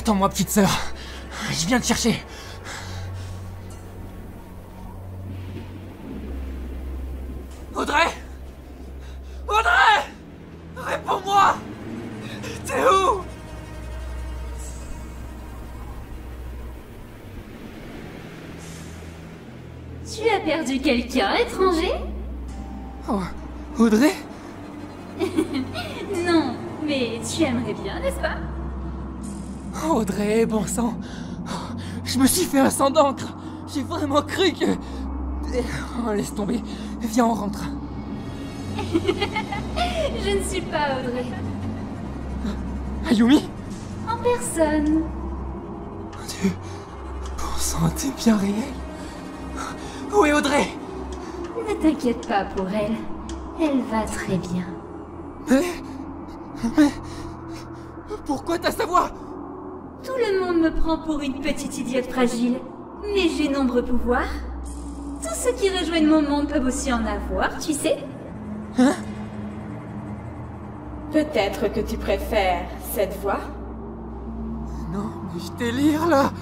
Attends-moi, petite sœur. Je viens te chercher. Audrey! Audrey! Réponds-moi! T'es où? Tu as perdu quelqu'un, étranger? Oh, Audrey? Non, mais tu aimerais bien, n'est-ce pas? Oh, Audrey, bon sang. Oh, je me suis fait un sang d'encre. J'ai vraiment cru que... Oh, laisse tomber. Viens, on rentre. Je ne suis pas Audrey. Ayumi? En personne. Mon Dieu. Bon sang, t'es bien réel. Où est Audrey? Ne t'inquiète pas pour elle. Elle va très bien. Mais... Pourquoi t'as sa voix? Tout le monde me prend pour une petite idiote fragile. Mais j'ai nombreux pouvoirs. Tous ceux qui rejoignent mon monde peuvent aussi en avoir, tu sais. Hein? Peut-être que tu préfères cette voix? Non, mais je délire là.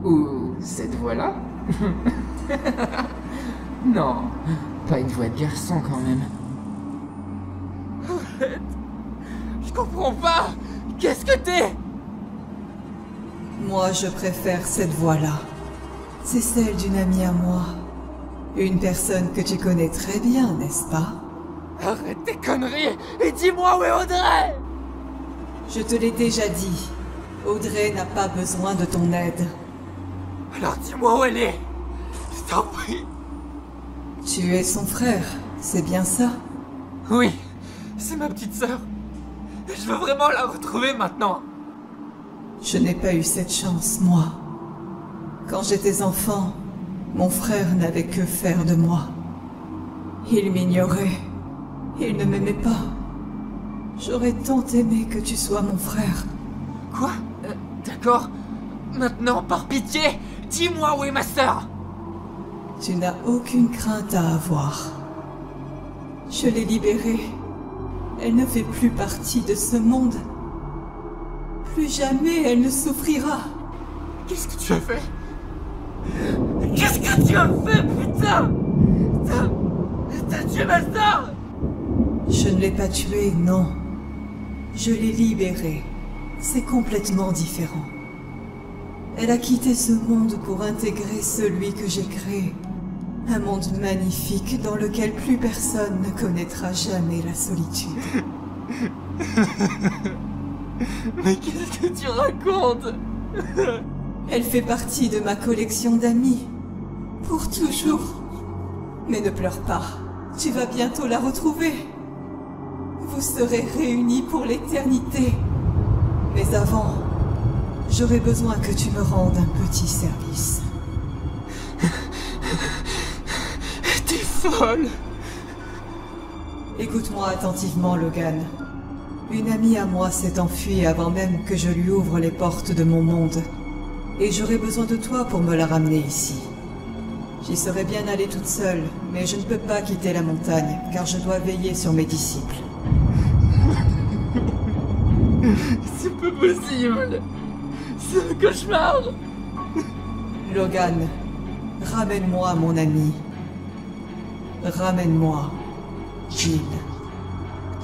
Ou cette voix-là? Non, pas une voix de garçon quand même. Arrête. Je comprends pas. Qu'est-ce que t'es? Moi, je préfère cette voix-là. C'est celle d'une amie à moi. Une personne que tu connais très bien, n'est-ce pas? Arrête tes conneries et dis-moi où est Audrey! Je te l'ai déjà dit. Audrey n'a pas besoin de ton aide. Alors dis-moi où elle est. Je t'en prie. Tu es son frère, c'est bien ça? Oui, c'est ma petite sœur. Je veux vraiment la retrouver maintenant. Je n'ai pas eu cette chance, moi. Quand j'étais enfant, mon frère n'avait que faire de moi. Il m'ignorait. Il ne m'aimait pas. J'aurais tant aimé que tu sois mon frère. Quoi? D'accord. Maintenant, par pitié, dis-moi où est ma sœur. Tu n'as aucune crainte à avoir. Je l'ai libérée. Elle ne fait plus partie de ce monde. Plus jamais elle ne souffrira. Qu'est-ce que tu as fait? Qu'est-ce que tu as fait, putain? T'as tué ma sœur? Je ne l'ai pas tuée, non. Je l'ai libérée. C'est complètement différent. Elle a quitté ce monde pour intégrer celui que j'ai créé. Un monde magnifique dans lequel plus personne ne connaîtra jamais la solitude. Mais qu'est-ce que tu racontes? Elle fait partie de ma collection d'amis. Pour toujours. Mais ne pleure pas. Tu vas bientôt la retrouver. Vous serez réunis pour l'éternité. Mais avant, j'aurai besoin que tu me rendes un petit service. T'es folle. Écoute-moi attentivement, Logan. Une amie à moi s'est enfuie avant même que je lui ouvre les portes de mon monde. Et j'aurai besoin de toi pour me la ramener ici. J'y serais bien allée toute seule, mais je ne peux pas quitter la montagne, car je dois veiller sur mes disciples. C'est pas possible. C'est un cauchemar. Logan, ramène-moi mon ami. Ramène-moi Jill.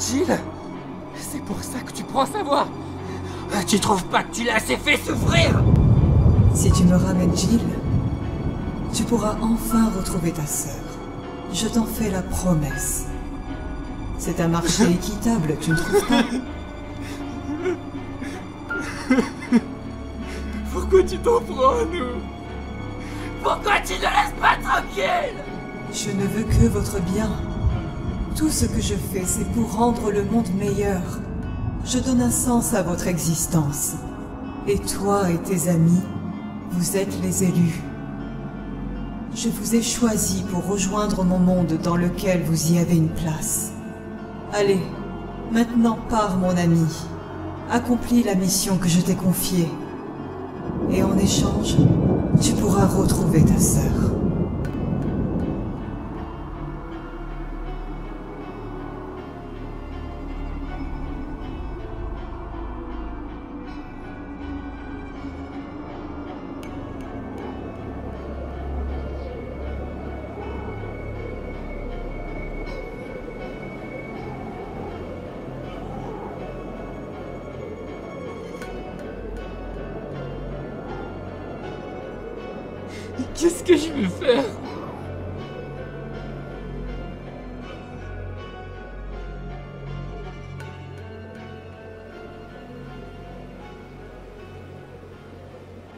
Jill? C'est pour ça que tu prends sa voix. Tu trouves pas que tu l'as assez fait souffrir? Si tu me ramènes Jill, tu pourras enfin retrouver ta sœur. Je t'en fais la promesse. C'est un marché équitable, tu ne trouves pas? Pourquoi tu t'en prends à nous? Pourquoi tu ne laisses pas tranquille? Je ne veux que votre bien. Tout ce que je fais, c'est pour rendre le monde meilleur. Je donne un sens à votre existence. Et toi et tes amis, vous êtes les élus. Je vous ai choisi pour rejoindre mon monde dans lequel vous y avez une place. Allez, maintenant pars mon ami. Accomplis la mission que je t'ai confiée. Et en échange, tu pourras retrouver ta sœur. Qu'est-ce que je vais faire?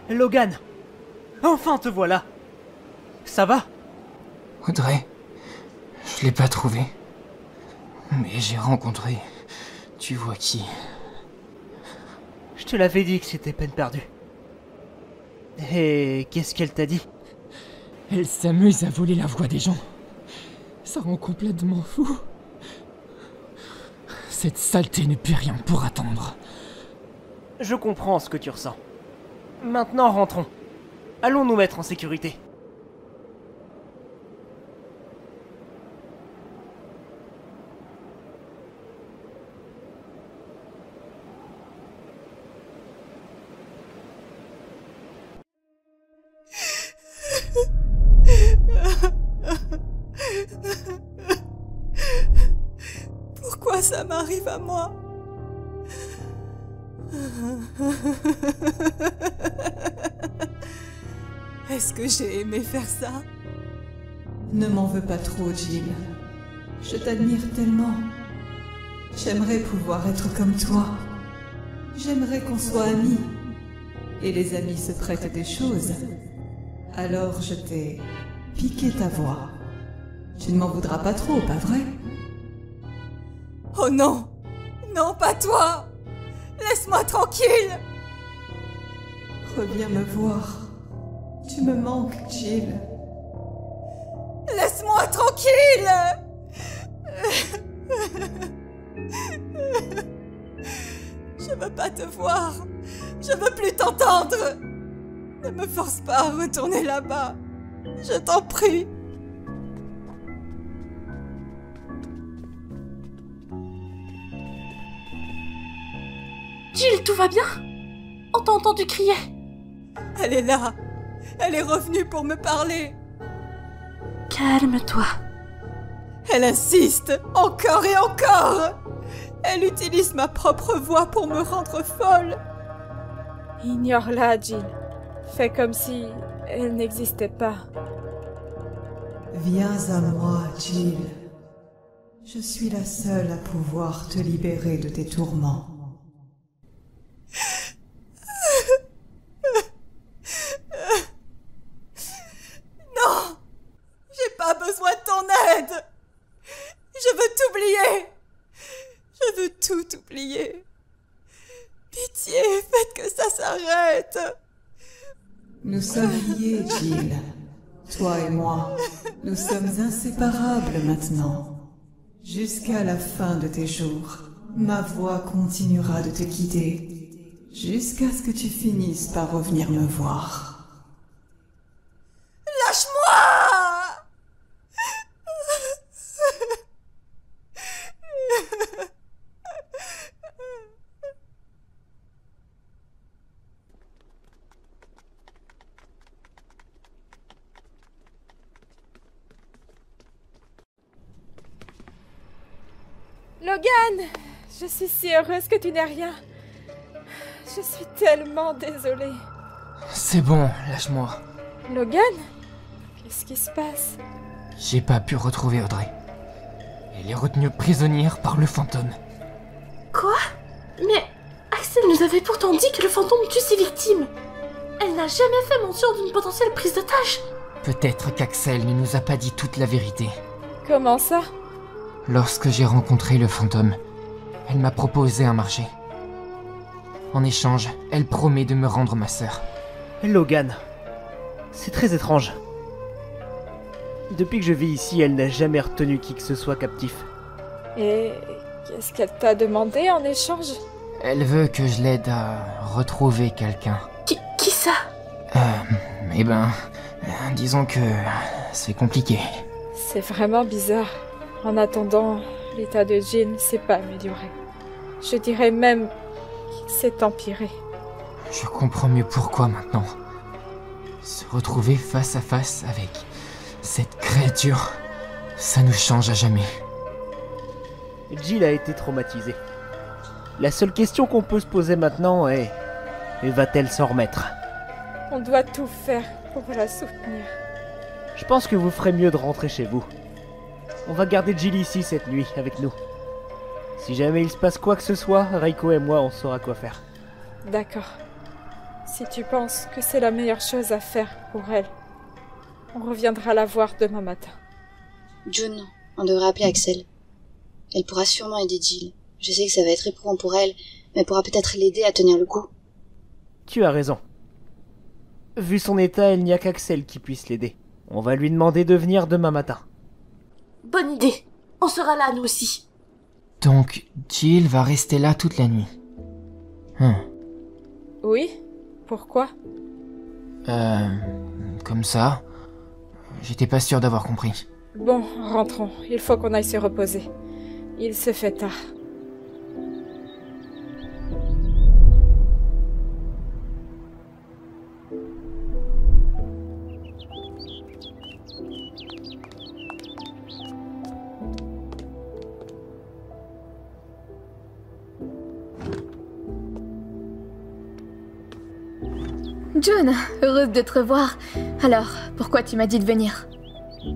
Logan! Enfin te voilà! Ça va? Audrey, je l'ai pas trouvé. Mais j'ai rencontré... Tu vois qui? Je te l'avais dit que c'était peine perdue. Et qu'est-ce qu'elle t'a dit? Elle s'amuse à voler la voix des gens. Ça rend complètement fou. Cette saleté ne peut rien pour attendre. Je comprends ce que tu ressens. Maintenant rentrons. Allons nous mettre en sécurité. Pourquoi ça m'arrive à moi? Est-ce que j'ai aimé faire ça? Ne m'en veux pas trop, Jill. Je t'admire tellement. J'aimerais pouvoir être comme toi. J'aimerais qu'on soit amis. Et les amis se prêtent des choses. Alors je t'ai piqué ta voix. Tu ne m'en voudras pas trop, pas vrai? Oh non! Non, pas toi! Laisse-moi tranquille! Reviens me voir. Tu me manques, Jill. Laisse-moi tranquille! Je veux pas te voir. Je veux plus t'entendre. Ne me force pas à retourner là-bas. Je t'en prie. Jill, tout va bien? On t'a entendu crier. Elle est là. Elle est revenue pour me parler. Calme-toi. Elle insiste, encore et encore. Elle utilise ma propre voix pour me rendre folle. Ignore-la, Jill. Fais comme si elle n'existait pas. Viens à moi, Jill. Je suis la seule à pouvoir te libérer de tes tourments. Non! J'ai pas besoin de ton aide! Je veux t'oublier! Je veux tout oublier. Pitié, faites que ça s'arrête. Nous sommes liés, Jill. Toi et moi. Nous sommes inséparables maintenant. Jusqu'à la fin de tes jours, ma voix continuera de te guider. Jusqu'à ce que tu finisses par revenir me voir. Lâche-moi! Logan! Je suis si heureuse que tu n'aies rien. Je suis tellement désolée. C'est bon, lâche-moi. Logan? Qu'est-ce qui se passe? J'ai pas pu retrouver Audrey. Elle est retenue prisonnière par le fantôme. Quoi? Mais Axel nous avait pourtant dit que le fantôme tue ses victimes. Elle n'a jamais fait mention d'une potentielle prise d'otage. Peut-être qu'Axel ne nous a pas dit toute la vérité. Comment ça? Lorsque j'ai rencontré le fantôme, elle m'a proposé un marché. En échange, elle promet de me rendre ma sœur. Logan, c'est très étrange. Depuis que je vis ici, elle n'a jamais retenu qui que ce soit captif. Et qu'est-ce qu'elle t'a demandé en échange? Elle veut que je l'aide à retrouver quelqu'un. Qui ça? Disons que c'est compliqué. C'est vraiment bizarre. En attendant, l'état de Jill ne s'est pas amélioré. Je dirais même qu'il s'est empiré. Je comprends mieux pourquoi maintenant. Se retrouver face à face avec cette créature, ça nous change à jamais. Jill a été traumatisée. La seule question qu'on peut se poser maintenant est... va-t-elle s'en remettre? On doit tout faire pour la soutenir. Je pense que vous ferez mieux de rentrer chez vous. On va garder Jill ici cette nuit, avec nous. Si jamais il se passe quoi que ce soit, Reiko et moi, on saura quoi faire. D'accord. Si tu penses que c'est la meilleure chose à faire pour elle, on reviendra la voir demain matin. June, on devrait appeler Axel. Elle pourra sûrement aider Jill. Je sais que ça va être éprouvant pour elle, mais elle pourra peut-être l'aider à tenir le coup. Tu as raison. Vu son état, il n'y a qu'Axel qui puisse l'aider. On va lui demander de venir demain matin. Bonne idée. On sera là, nous aussi. Donc, Jill va rester là toute la nuit. Oui? Pourquoi? Comme ça. J'étais pas sûr d'avoir compris. Bon, rentrons. Il faut qu'on aille se reposer. Il se fait tard. June, heureuse de te revoir. Alors, pourquoi tu m'as dit de venir?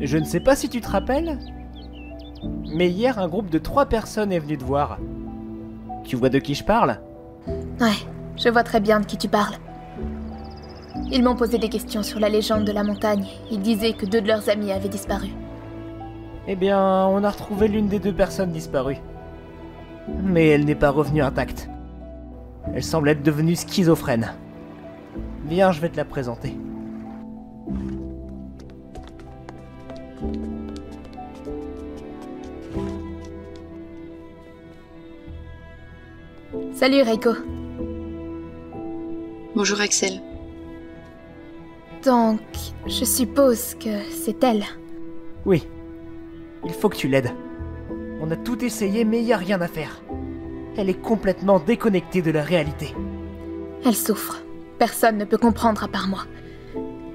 Je ne sais pas si tu te rappelles, mais hier, un groupe de 3 personnes est venu te voir. Tu vois de qui je parle? Ouais, je vois très bien de qui tu parles. Ils m'ont posé des questions sur la légende de la montagne. Ils disaient que 2 de leurs amis avaient disparu. Eh bien, on a retrouvé l'une des 2 personnes disparues. Mais elle n'est pas revenue intacte. Elle semble être devenue schizophrène. Viens, je vais te la présenter. Salut Reiko. Bonjour Axel. Donc, je suppose que c'est elle. Oui. Il faut que tu l'aides. On a tout essayé, mais il n'y a rien à faire. Elle est complètement déconnectée de la réalité. Elle souffre. Personne ne peut comprendre à part moi.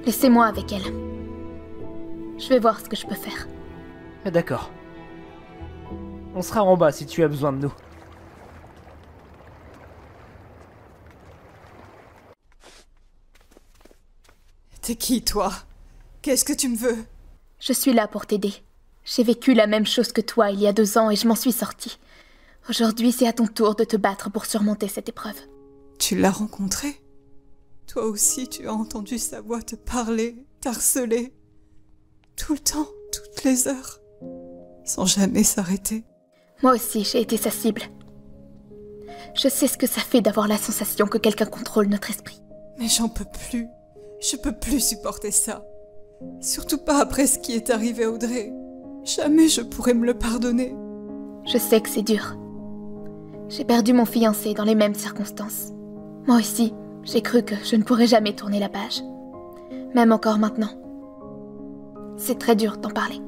Laissez-moi avec elle. Je vais voir ce que je peux faire. D'accord. On sera en bas si tu as besoin de nous. T'es qui, toi? Qu'est-ce que tu me veux? Je suis là pour t'aider. J'ai vécu la même chose que toi il y a 2 ans et je m'en suis sortie. Aujourd'hui, c'est à ton tour de te battre pour surmonter cette épreuve. Tu l'as rencontré? Toi aussi, tu as entendu sa voix te parler, t'harceler. Tout le temps, toutes les heures. Sans jamais s'arrêter. Moi aussi, j'ai été sa cible. Je sais ce que ça fait d'avoir la sensation que quelqu'un contrôle notre esprit. Mais j'en peux plus. Je peux plus supporter ça. Surtout pas après ce qui est arrivé à Audrey. Jamais je pourrais me le pardonner. Je sais que c'est dur. J'ai perdu mon fiancé dans les mêmes circonstances. Moi aussi, j'ai cru que je ne pourrais jamais tourner la page. Même encore maintenant. C'est très dur d'en parler.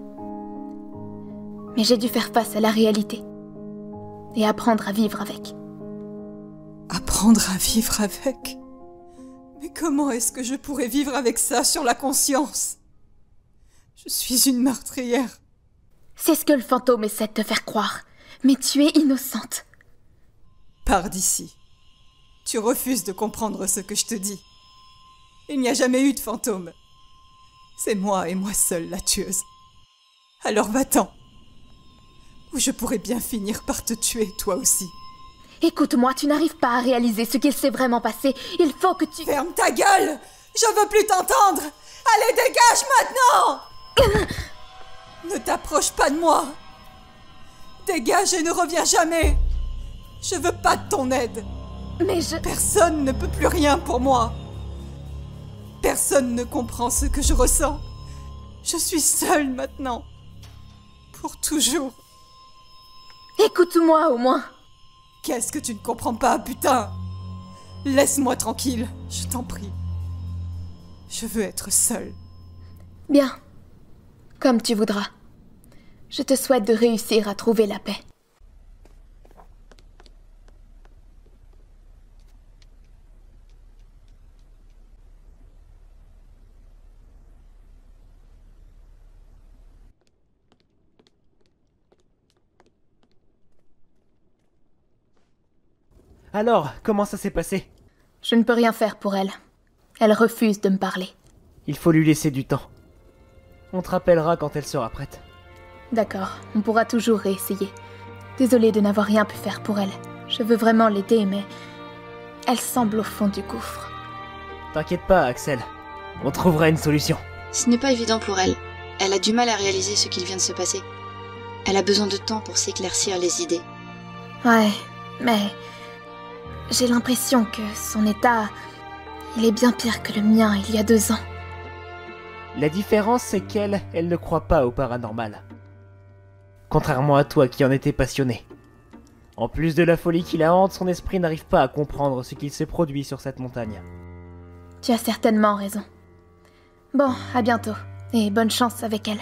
Mais j'ai dû faire face à la réalité. Et apprendre à vivre avec. Apprendre à vivre avec? Mais comment est-ce que je pourrais vivre avec ça sur la conscience? Je suis une meurtrière. C'est ce que le fantôme essaie de te faire croire. Mais tu es innocente. Pars d'ici. Tu refuses de comprendre ce que je te dis. Il n'y a jamais eu de fantôme. C'est moi et moi seule la tueuse. Alors va-t'en. Ou je pourrais bien finir par te tuer, toi aussi. Écoute-moi, tu n'arrives pas à réaliser ce qu'il s'est vraiment passé. Il faut que tu... Ferme ta gueule! Je veux plus t'entendre! Allez, dégage maintenant! Ne t'approche pas de moi! Dégage et ne reviens jamais! Je veux pas de ton aide! Mais je... Personne ne peut plus rien pour moi! Personne ne comprend ce que je ressens! Je suis seule maintenant! Pour toujours! Écoute-moi au moins! Qu'est-ce que tu ne comprends pas, putain? Laisse-moi tranquille, je t'en prie. Je veux être seule. Bien. Comme tu voudras. Je te souhaite de réussir à trouver la paix. Alors, comment ça s'est passé? Je ne peux rien faire pour elle. Elle refuse de me parler. Il faut lui laisser du temps. On te rappellera quand elle sera prête. D'accord, on pourra toujours réessayer. Désolée de n'avoir rien pu faire pour elle. Je veux vraiment l'aider, mais... elle semble au fond du gouffre. T'inquiète pas, Axel. On trouvera une solution. Ce n'est pas évident pour elle. Elle a du mal à réaliser ce qu'il vient de se passer. Elle a besoin de temps pour s'éclaircir les idées. Ouais, mais... j'ai l'impression que son état... il est bien pire que le mien il y a 2 ans. La différence, c'est qu'elle, elle ne croit pas au paranormal. Contrairement à toi qui en étais passionné. En plus de la folie qui la hante, son esprit n'arrive pas à comprendre ce qu'il s'est produit sur cette montagne. Tu as certainement raison. Bon, à bientôt, et bonne chance avec elle.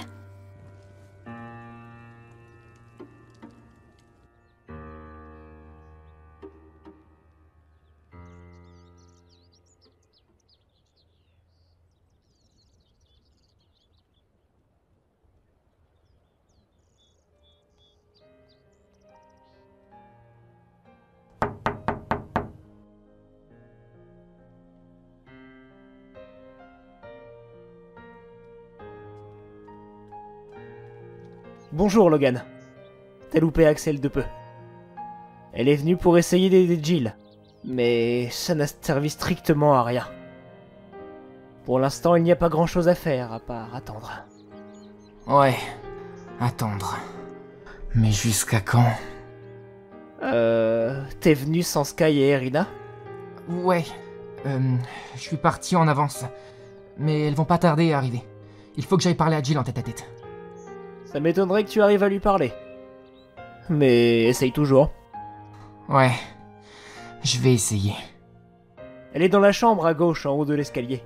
Bonjour Logan. T'as loupé Axel de peu. Elle est venue pour essayer d'aider Jill, mais ça n'a servi strictement à rien. Pour l'instant, il n'y a pas grand chose à faire à part attendre. Ouais, attendre. Mais jusqu'à quand? T'es venu sans Sky et Erina? Ouais, je suis parti en avance. Mais elles vont pas tarder à arriver. Il faut que j'aille parler à Jill en tête-à-tête. Ça m'étonnerait que tu arrives à lui parler. Mais essaye toujours. Ouais, je vais essayer. Elle est dans la chambre à gauche, en haut de l'escalier.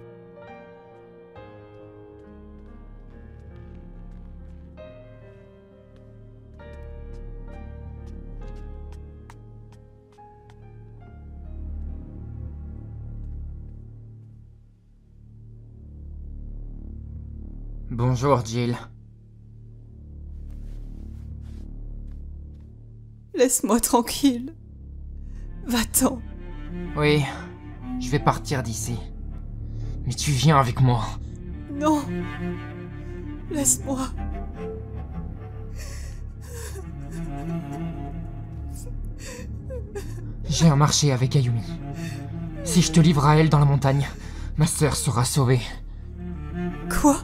Bonjour, Jill. Laisse-moi tranquille. Va-t'en. Oui, je vais partir d'ici. Mais tu viens avec moi. Non. Laisse-moi. J'ai un marché avec Ayumi. Si je te livre à elle dans la montagne, ma sœur sera sauvée. Quoi?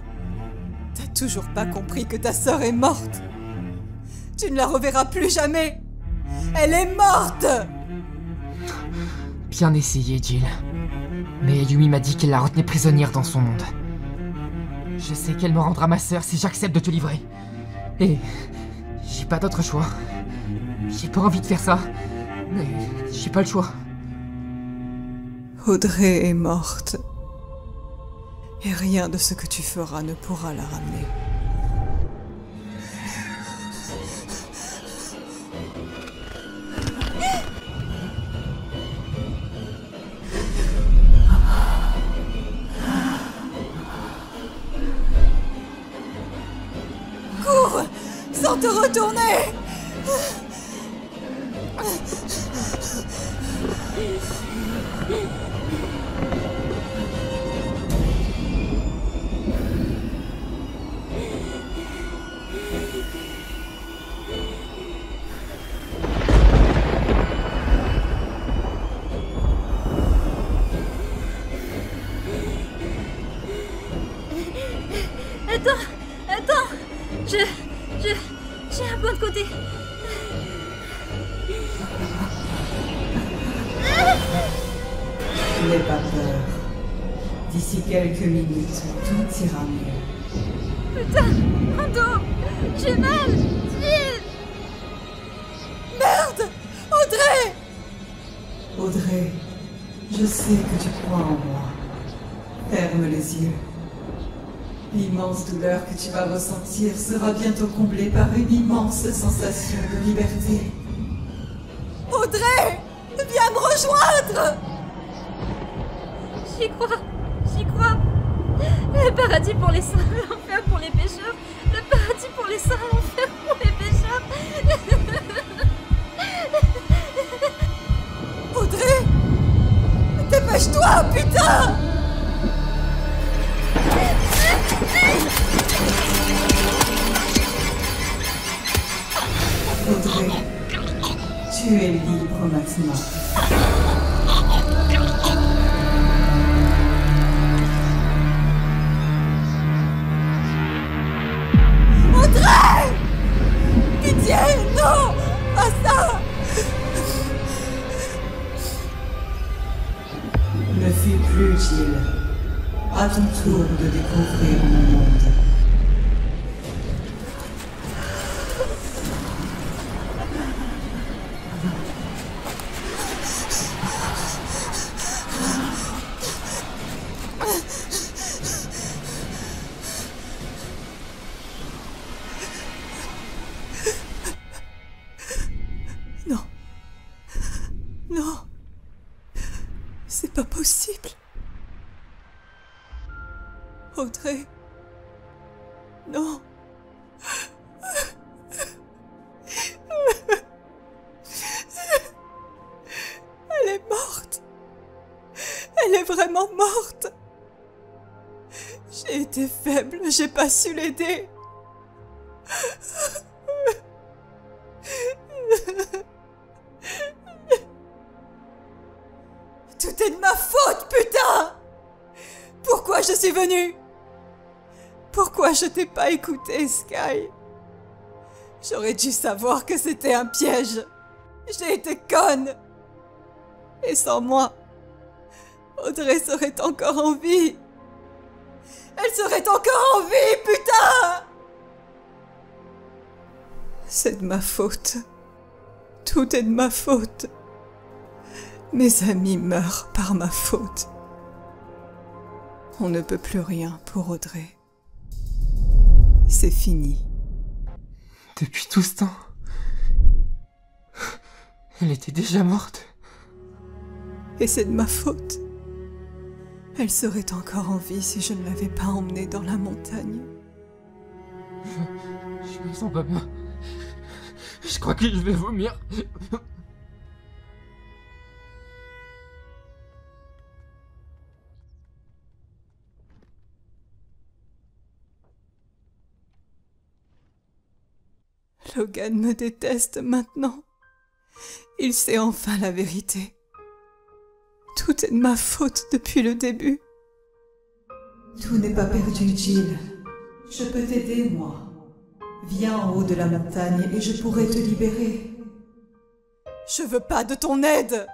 T'as toujours pas compris que ta sœur est morte? Tu ne la reverras plus jamais. Elle est morte! Bien essayé, Jill. Mais Ayumi m'a dit qu'elle la retenait prisonnière dans son monde. Je sais qu'elle me rendra ma sœur si j'accepte de te livrer. Et j'ai pas d'autre choix. J'ai pas envie de faire ça, mais j'ai pas le choix. Audrey est morte. Et rien de ce que tu feras ne pourra la ramener. Cours, sans te retourner! Attends, j'ai un point de côté. N'aie pas peur. D'ici quelques minutes, tout ira mieux. Putain, mon dos, j'ai mal. Jill. Merde! Audrey! Audrey, je sais que tu crois en moi. Ferme les yeux. L'immense douleur que tu vas ressentir sera bientôt comblée par une immense sensation de liberté. Audrey! Viens me rejoindre! J'y crois. Le paradis pour les saints, l'enfer pour les pécheurs. Le paradis pour les saints, l'enfer pour les pécheurs. Audrey! Dépêche-toi, putain! Tu es libre maintenant. Audrey! Pitié, non! Pas ça! Ne fuis plus, Jill. À ton tour de découvrir mon monde. Non. Non. C'est pas possible. Audrey. Non. Elle est morte. Elle est vraiment morte. J'ai été faible, j'ai pas su l'aider. Tout est de ma faute, putain! Pourquoi je suis venue? Pourquoi je t'ai pas écouté, Sky? J'aurais dû savoir que c'était un piège. J'ai été conne. Et sans moi, Audrey serait encore en vie. Elle serait encore en vie, putain! C'est de ma faute. Tout est de ma faute. Mes amis meurent par ma faute. On ne peut plus rien pour Audrey. C'est fini. Depuis tout ce temps, elle était déjà morte. Et c'est de ma faute. Elle serait encore en vie si je ne l'avais pas emmenée dans la montagne. Je me sens pas bien. Je crois que je vais vomir. Logan me déteste maintenant. Il sait enfin la vérité. Tout est de ma faute depuis le début. Tout n'est pas perdu, Jill. Je peux t'aider, moi. Viens en haut de la montagne et je pourrai te libérer. Je veux pas de ton aide.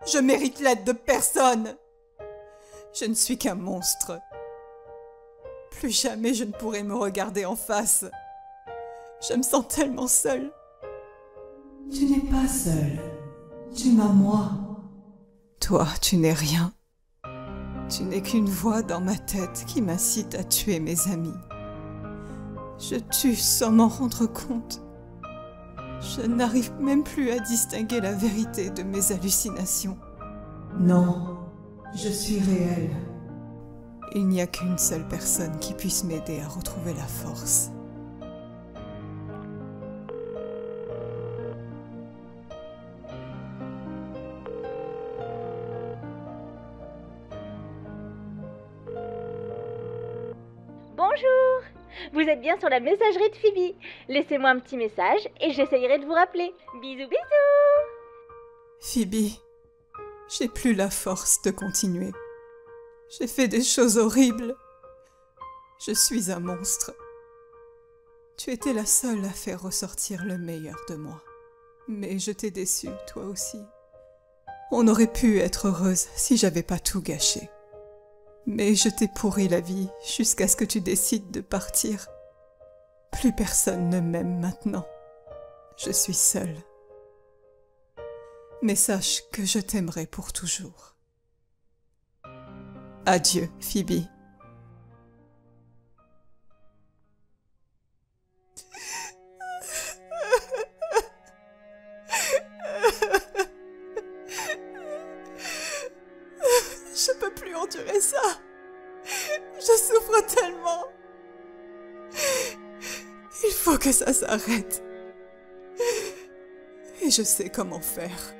Je mérite l'aide de personne. Je ne suis qu'un monstre. Plus jamais je ne pourrai me regarder en face. Je me sens tellement seule. Tu n'es pas seule. Tu m'as moi. Toi, tu n'es rien. Tu n'es qu'une voix dans ma tête qui m'incite à tuer mes amis. Je tue sans m'en rendre compte. Je n'arrive même plus à distinguer la vérité de mes hallucinations. Non, je suis réelle. Il n'y a qu'une seule personne qui puisse m'aider à retrouver la force. Bonjour! Vous êtes bien sur la messagerie de Phoebe. Laissez-moi un petit message et j'essayerai de vous rappeler. Bisous, bisous! Phoebe, j'ai plus la force de continuer. J'ai fait des choses horribles. Je suis un monstre. Tu étais la seule à faire ressortir le meilleur de moi. Mais je t'ai déçue, toi aussi. On aurait pu être heureuse si j'avais pas tout gâché. Mais je t'ai pourri la vie jusqu'à ce que tu décides de partir. Plus personne ne m'aime maintenant. Je suis seule. Mais sache que je t'aimerai pour toujours. Adieu, Phoebe. Je peux plus endurer ça. Je souffre tellement. Il faut que ça s'arrête. Et je sais comment faire.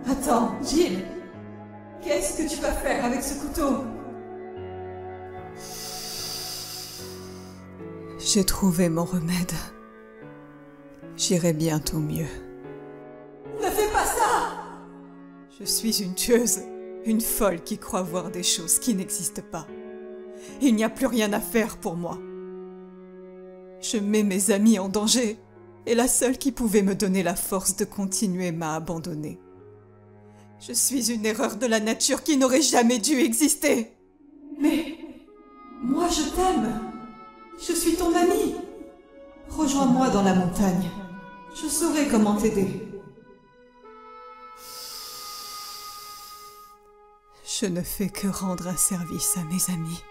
Attends, Jill. Qu'est-ce que tu vas faire avec ce couteau? J'ai trouvé mon remède. J'irai bientôt mieux. Ne fais pas ça! Je suis une tueuse, une folle qui croit voir des choses qui n'existent pas. Il n'y a plus rien à faire pour moi. Je mets mes amis en danger, et la seule qui pouvait me donner la force de continuer m'a abandonnée. Je suis une erreur de la nature qui n'aurait jamais dû exister. Mais moi je t'aime. Je suis ton ami. Rejoins-moi dans la montagne. Je saurai comment t'aider. Je ne fais que rendre un service à mes amis.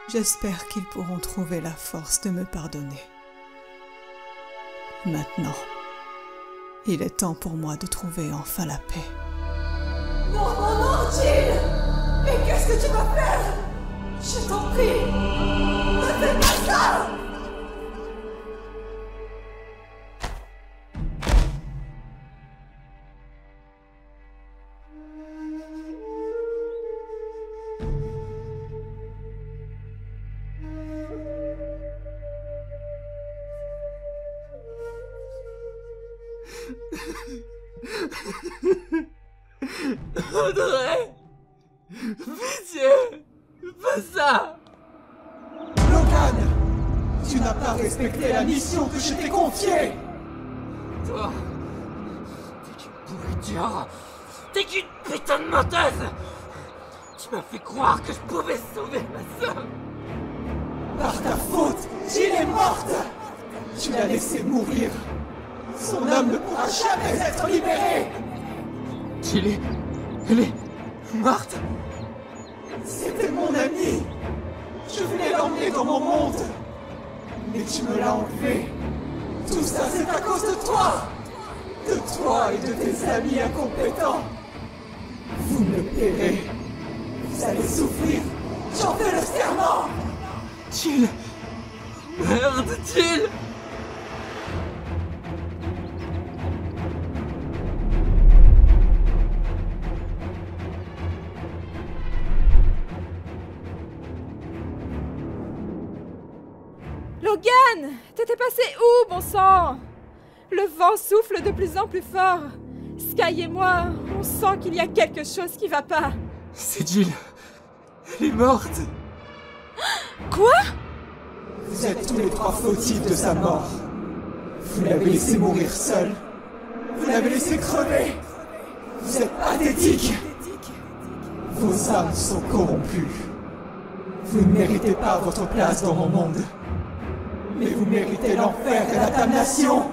J'espère qu'ils pourront trouver la force de me pardonner. Maintenant, il est temps pour moi de trouver enfin la paix. Non, non, non, Jill! Mais qu'est-ce que tu vas faire? Je t'en prie! Ne fais pas ça! Audrey! Pitié! Pas ça! Logan! Tu n'as pas respecté la mission que je t'ai confiée! Toi... t'es qu'une pourriture! T'es qu'une putain de menteuse! Tu m'as fait croire que je pouvais sauver ma sœur! Par ta faute, Jill est morte! Tu l'as laissée mourir! Son âme ne pourra jamais être libérée! Jill, elle est morte? C'était mon ami! Je voulais l'emmener dans mon monde! Mais tu me l'as enlevé! Tout ça, c'est à cause de toi! De toi et de tes amis incompétents! Vous me paierez! Vous allez souffrir! J'en fais le serment! Jill! Merde, Jill! Logan! T'étais passé où, bon sang? Le vent souffle de plus en plus fort. Sky et moi, on sent qu'il y a quelque chose qui va pas. C'est Jill. Elle est morte. Quoi? Vous êtes tous les trois fautifs de sa mort. Vous l'avez laissé mourir seul. Vous l'avez laissé crever. Vous êtes pathétique. Vos âmes sont corrompues. Vous ne méritez pas votre place dans mon monde. Mais vous méritez l'enfer et la damnation.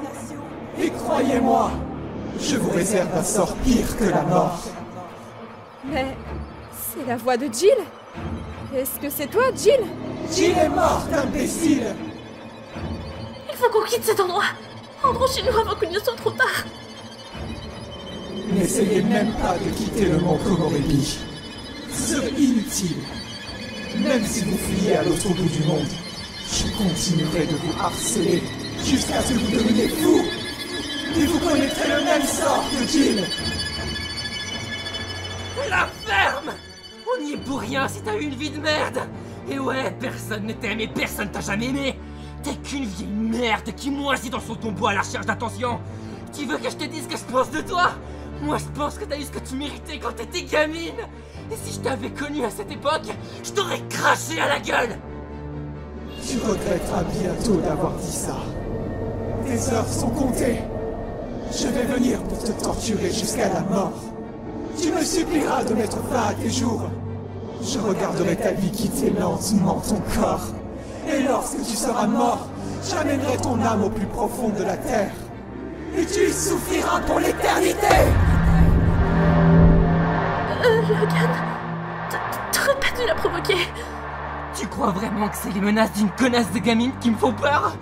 Et croyez-moi, je vous réserve un sort pire que la mort. Mais c'est la voix de Jill? Est-ce que c'est toi, Jill? Jill est morte, imbécile! Il faut qu'on quitte cet endroit. Rentrons chez nous avant qu'il ne soit trop tard. N'essayez même pas de quitter le mont Komorebi. C'est inutile. Même si vous fuyez à l'autre bout du monde, je continuerai de vous harceler jusqu'à ce que vous deveniez fou. Et vous connaîtrez le même sort que Jill. La ferme! On n'y est pour rien si t'as eu une vie de merde! Et ouais, personne ne t'aime et personne t'a jamais aimé! T'es qu'une vieille merde qui moisit dans son tombeau à la recherche d'attention! Tu veux que je te dise ce que je pense de toi? Moi je pense que t'as eu ce que tu méritais quand t'étais gamine! Et si je t'avais connu à cette époque, je t'aurais craché à la gueule! Tu regretteras bientôt d'avoir dit ça. Tes heures sont comptées. Je vais venir pour te torturer jusqu'à la mort. Tu me supplieras de mettre fin à tes jours. Je regarderai ta vie quitter lentement ton corps. Et lorsque tu seras mort, j'amènerai ton âme au plus profond de la terre. Et tu y souffriras pour l'éternité! Logan, t'aurais pas dû la provoquer. Tu crois vraiment que c'est les menaces d'une connasse de gamine qui me font peur?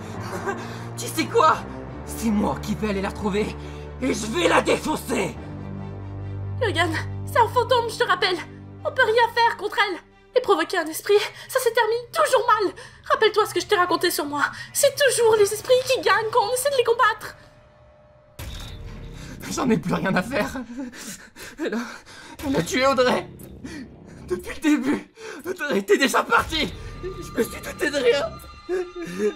Tu sais quoi? C'est moi qui vais aller la retrouver. Et je vais la défoncer! Logan, c'est un fantôme, je te rappelle. On peut rien faire contre elle. Et provoquer un esprit, ça se termine toujours mal. Rappelle-toi ce que je t'ai raconté sur moi. C'est toujours les esprits qui gagnent quand on essaie de les combattre. J'en ai plus rien à faire. Elle a tué Audrey. Depuis le début, Audrey était déjà partie. Je me suis douté de rien. Je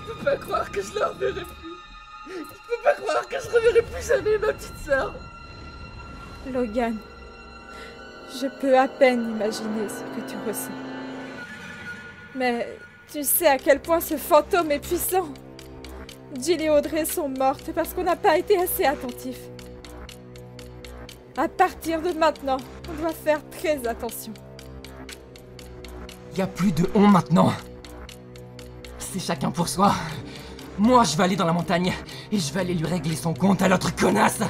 peux pas croire que je la reverrai plus. Je peux pas croire que je reverrai plus jamais ma petite sœur. Logan, je peux à peine imaginer ce que tu ressens. Mais tu sais à quel point ce fantôme est puissant. Jill et Audrey sont mortes parce qu'on n'a pas été assez attentifs. À partir de maintenant, on doit faire très attention. Y a plus de on maintenant. C'est chacun pour soi. Moi, je vais aller dans la montagne et je vais aller lui régler son compte à l'autre connasse.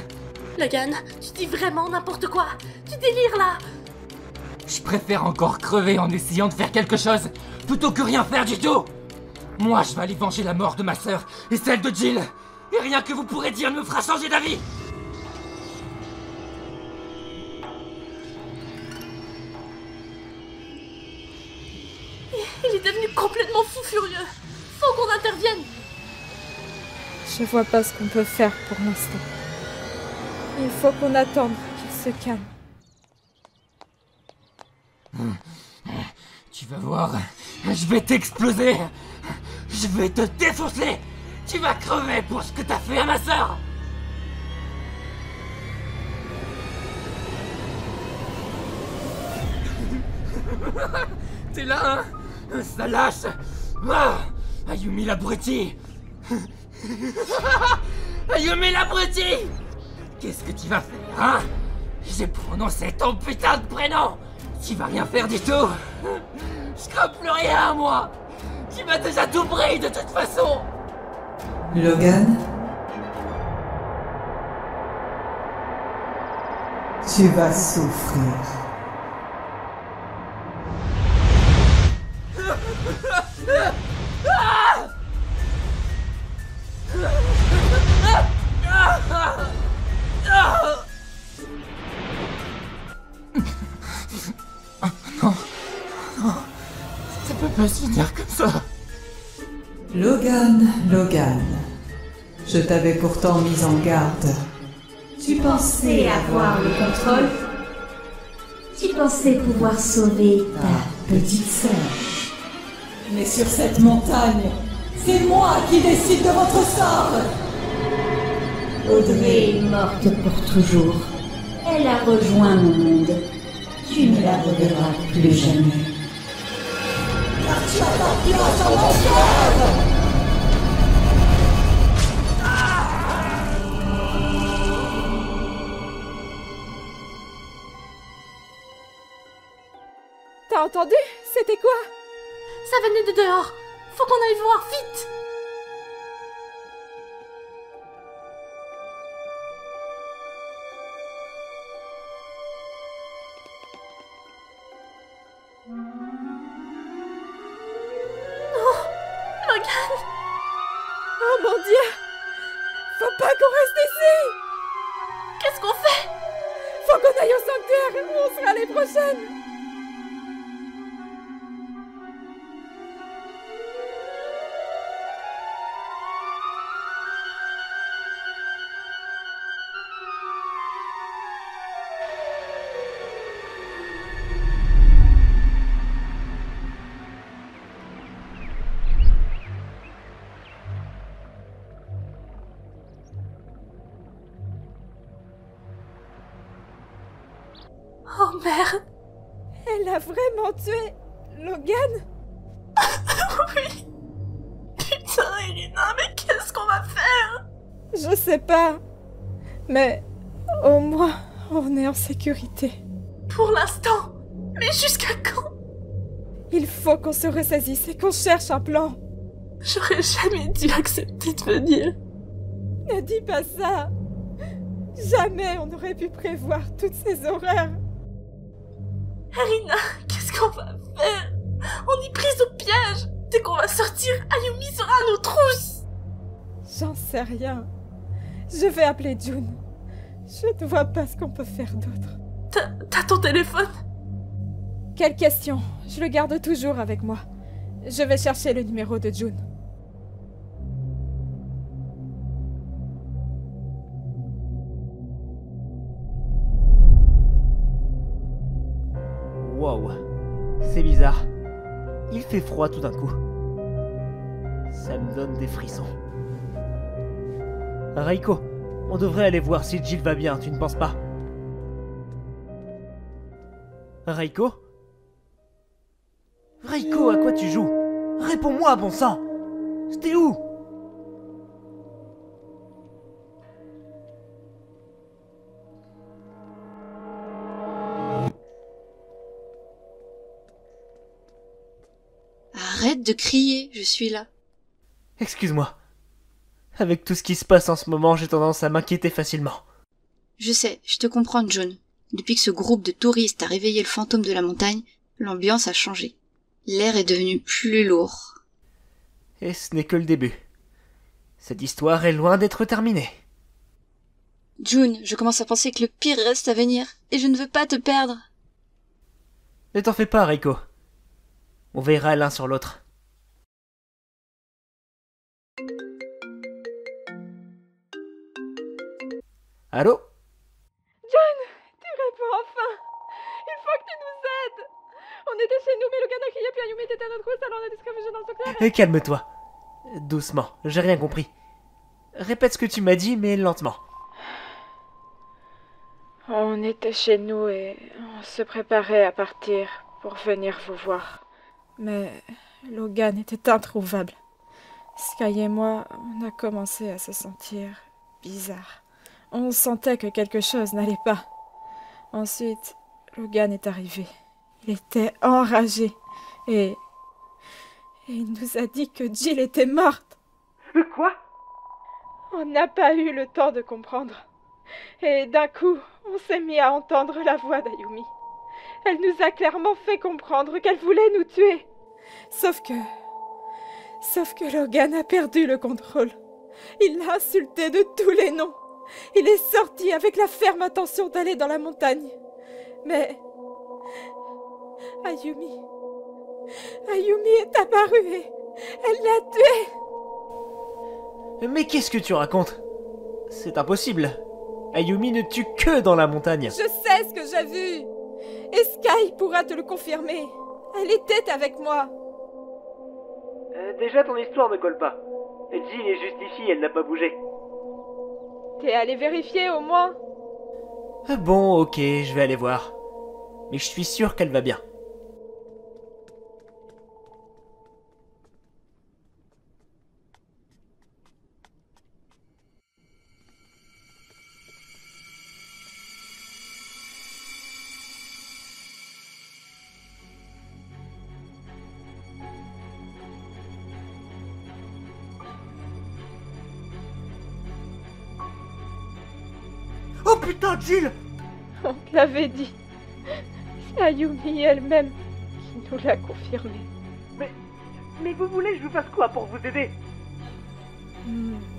Logan, tu dis vraiment n'importe quoi. Tu délires là. Je préfère encore crever en essayant de faire quelque chose plutôt que rien faire du tout. Moi, je vais aller venger la mort de ma sœur et celle de Jill. Et rien que vous pourrez dire ne me fera changer d'avis. Il est devenu complètement fou furieux. Faut qu'on intervienne. Je vois pas ce qu'on peut faire pour l'instant. Il faut qu'on attende qu'il se calme. Tu vas voir, je vais t'exploser. Je vais te défoncer. Tu vas crever pour ce que t'as fait à ma sœur. T'es là, hein? Ça lâche. Ah, Ayumi l'abruti. Ayumi l'abruti. Qu'est-ce que tu vas faire, hein? J'ai prononcé ton putain de prénom. Tu vas rien faire du tout. Je crains plus rien, moi. Tu m'as déjà tout pris de toute façon. Logan, tu vas souffrir. Ça peut pas se finir comme ça. Logan, je t'avais pourtant mis en garde. Tu pensais avoir le contrôle? Tu pensais pouvoir sauver ta petite sœur? Mais sur cette montagne, c'est moi qui décide de votre sort. Audrey est morte pour toujours. Elle a rejoint mon monde. Tu ne la reverras plus jamais. Car tu as ta place dans mon cœur. T'as entendu? C'était quoi? Ça venait de dehors. Faut qu'on aille voir, vite. Non, Logan. Oh mon Dieu! Faut pas qu'on reste ici! Qu'est-ce qu'on fait? Faut qu'on aille au sanctuaire! On sera les prochaines! Oh merde. Elle a vraiment tué Logan? Oui. Putain, Irina, mais qu'est-ce qu'on va faire? Je sais pas. Mais au moins, on est en sécurité. Pour l'instant. Mais jusqu'à quand? Il faut qu'on se ressaisisse et qu'on cherche un plan. J'aurais jamais dû accepter de venir. Ne dis pas ça. Jamais on n'aurait pu prévoir toutes ces horreurs. Irina, qu'est-ce qu'on va faire? On est prise au piège. Dès qu'on va sortir, Ayumi sera à nos trousses. J'en sais rien. Je vais appeler June. Je ne vois pas ce qu'on peut faire d'autre. T'as ton téléphone? Quelle question? Je le garde toujours avec moi. Je vais chercher le numéro de June. C'est bizarre. Il fait froid tout d'un coup. Ça me donne des frissons. Reiko, on devrait aller voir si Jill va bien, tu ne penses pas? Reiko? Reiko, à quoi tu joues? Réponds-moi, bon sang! C'était où? Arrête de crier, je suis là. Excuse-moi. Avec tout ce qui se passe en ce moment, j'ai tendance à m'inquiéter facilement. Je sais, je te comprends, John. Depuis que ce groupe de touristes a réveillé le fantôme de la montagne, l'ambiance a changé. L'air est devenu plus lourd. Et ce n'est que le début. Cette histoire est loin d'être terminée. June, je commence à penser que le pire reste à venir, et je ne veux pas te perdre. Ne t'en fais pas, Reiko. On veillera l'un sur l'autre. Allô? John, tu réponds enfin. Il faut que tu nous aides. On était chez nous, mais Logan a crié, puis Ayumi était à notre salon, on a discrémagé dans le secteur. Calme-toi. Doucement, j'ai rien compris. Répète ce que tu m'as dit, mais lentement. On était chez nous et on se préparait à partir pour venir vous voir. Mais Logan était introuvable. Sky et moi, on a commencé à se sentir bizarre. On sentait que quelque chose n'allait pas. Ensuite, Logan est arrivé. Il était enragé et il nous a dit que Jill était morte. Quoi? On n'a pas eu le temps de comprendre. Et d'un coup, on s'est mis à entendre la voix d'Ayumi. Elle nous a clairement fait comprendre qu'elle voulait nous tuer. Sauf que Logan a perdu le contrôle. Il l'a insulté de tous les noms. Il est sorti avec la ferme intention d'aller dans la montagne. Mais Ayumi est apparue et elle l'a tué. Mais qu'est-ce que tu racontes? C'est impossible. Ayumi ne tue que dans la montagne. Je sais ce que j'ai vu. Et Sky pourra te le confirmer. Elle était avec moi. Déjà, ton histoire ne colle pas. Jill est juste ici, elle n'a pas bougé. T'es allé vérifier au moins? Bon, ok, je vais aller voir. Mais je suis sûr qu'elle va bien. Oh putain, Jill! On te l'avait dit. C'est Ayumi elle-même qui nous l'a confirmé. Mais vous voulez que je vous fasse quoi pour vous aider?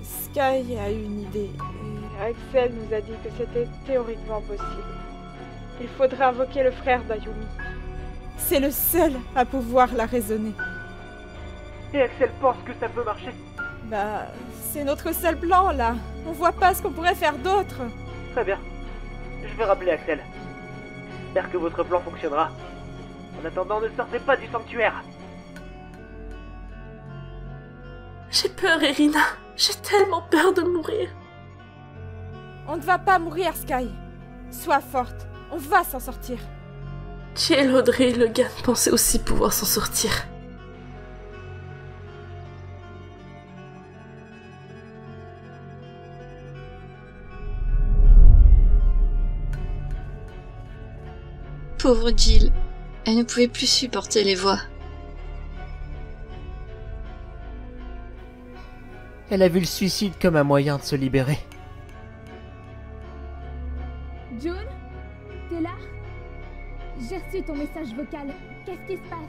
Sky a une idée. Et Axel nous a dit que c'était théoriquement possible. Il faudrait invoquer le frère d'Ayumi. C'est le seul à pouvoir la raisonner. Et Axel pense que ça peut marcher? Bah, c'est notre seul plan là. On voit pas ce qu'on pourrait faire d'autre. Très bien. Je vais rappeler Axel. J'espère que votre plan fonctionnera. En attendant, ne sortez pas du sanctuaire. J'ai peur, Irina. J'ai tellement peur de mourir. On ne va pas mourir, Sky. Sois forte. On va s'en sortir. Jill, Audrey et Logan pensaient aussi pouvoir s'en sortir. Pauvre Jill. Elle ne pouvait plus supporter les voix. Elle a vu le suicide comme un moyen de se libérer. June, t'es là? J'ai reçu ton message vocal. Qu'est-ce qui se passe?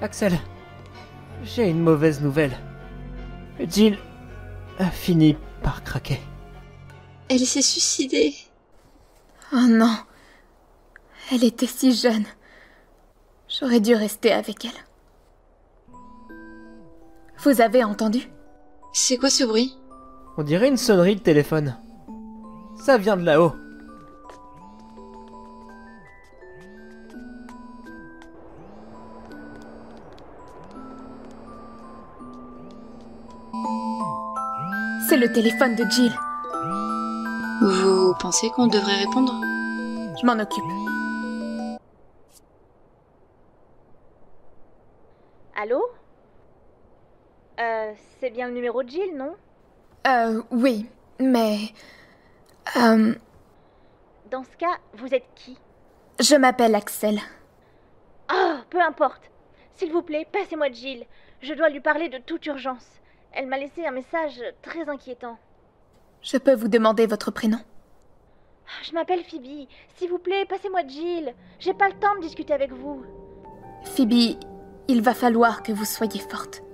Axel, j'ai une mauvaise nouvelle. Jill a fini par craquer. Elle s'est suicidée. Oh non. Elle était si jeune. J'aurais dû rester avec elle. Vous avez entendu? C'est quoi ce bruit? On dirait une sonnerie de téléphone. Ça vient de là-haut. C'est le téléphone de Jill. Vous pensez qu'on devrait répondre? Je m'en occupe. Allô? C'est bien le numéro de Jill, non? Oui, mais... Dans ce cas, vous êtes qui? Je m'appelle Axel. Oh, peu importe. S'il vous plaît, passez-moi Jill. Je dois lui parler de toute urgence. Elle m'a laissé un message très inquiétant. Je peux vous demander votre prénom? Je m'appelle Phoebe. S'il vous plaît, passez-moi Jill. J'ai pas le temps de discuter avec vous. Phoebe, il va falloir que vous soyez forte.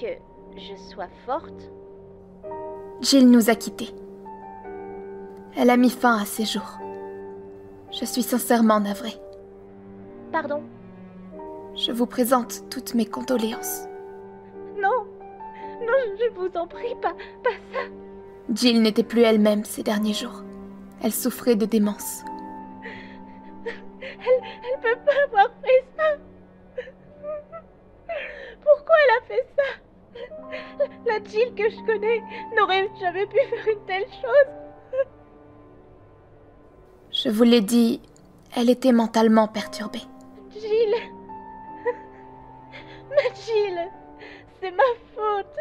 Que je sois forte? Jill nous a quittés. Elle a mis fin à ses jours. Je suis sincèrement navrée. Pardon? Je vous présente toutes mes condoléances. Non, non, je vous en prie, pas ça. Jill n'était plus elle-même ces derniers jours. Elle souffrait de démence. Elle peut pas avoir fait ça. Pourquoi elle a fait ça? La Jill que je connais n'aurait jamais pu faire une telle chose. Je vous l'ai dit, elle était mentalement perturbée. Jill. Ma Jill. C'est ma faute.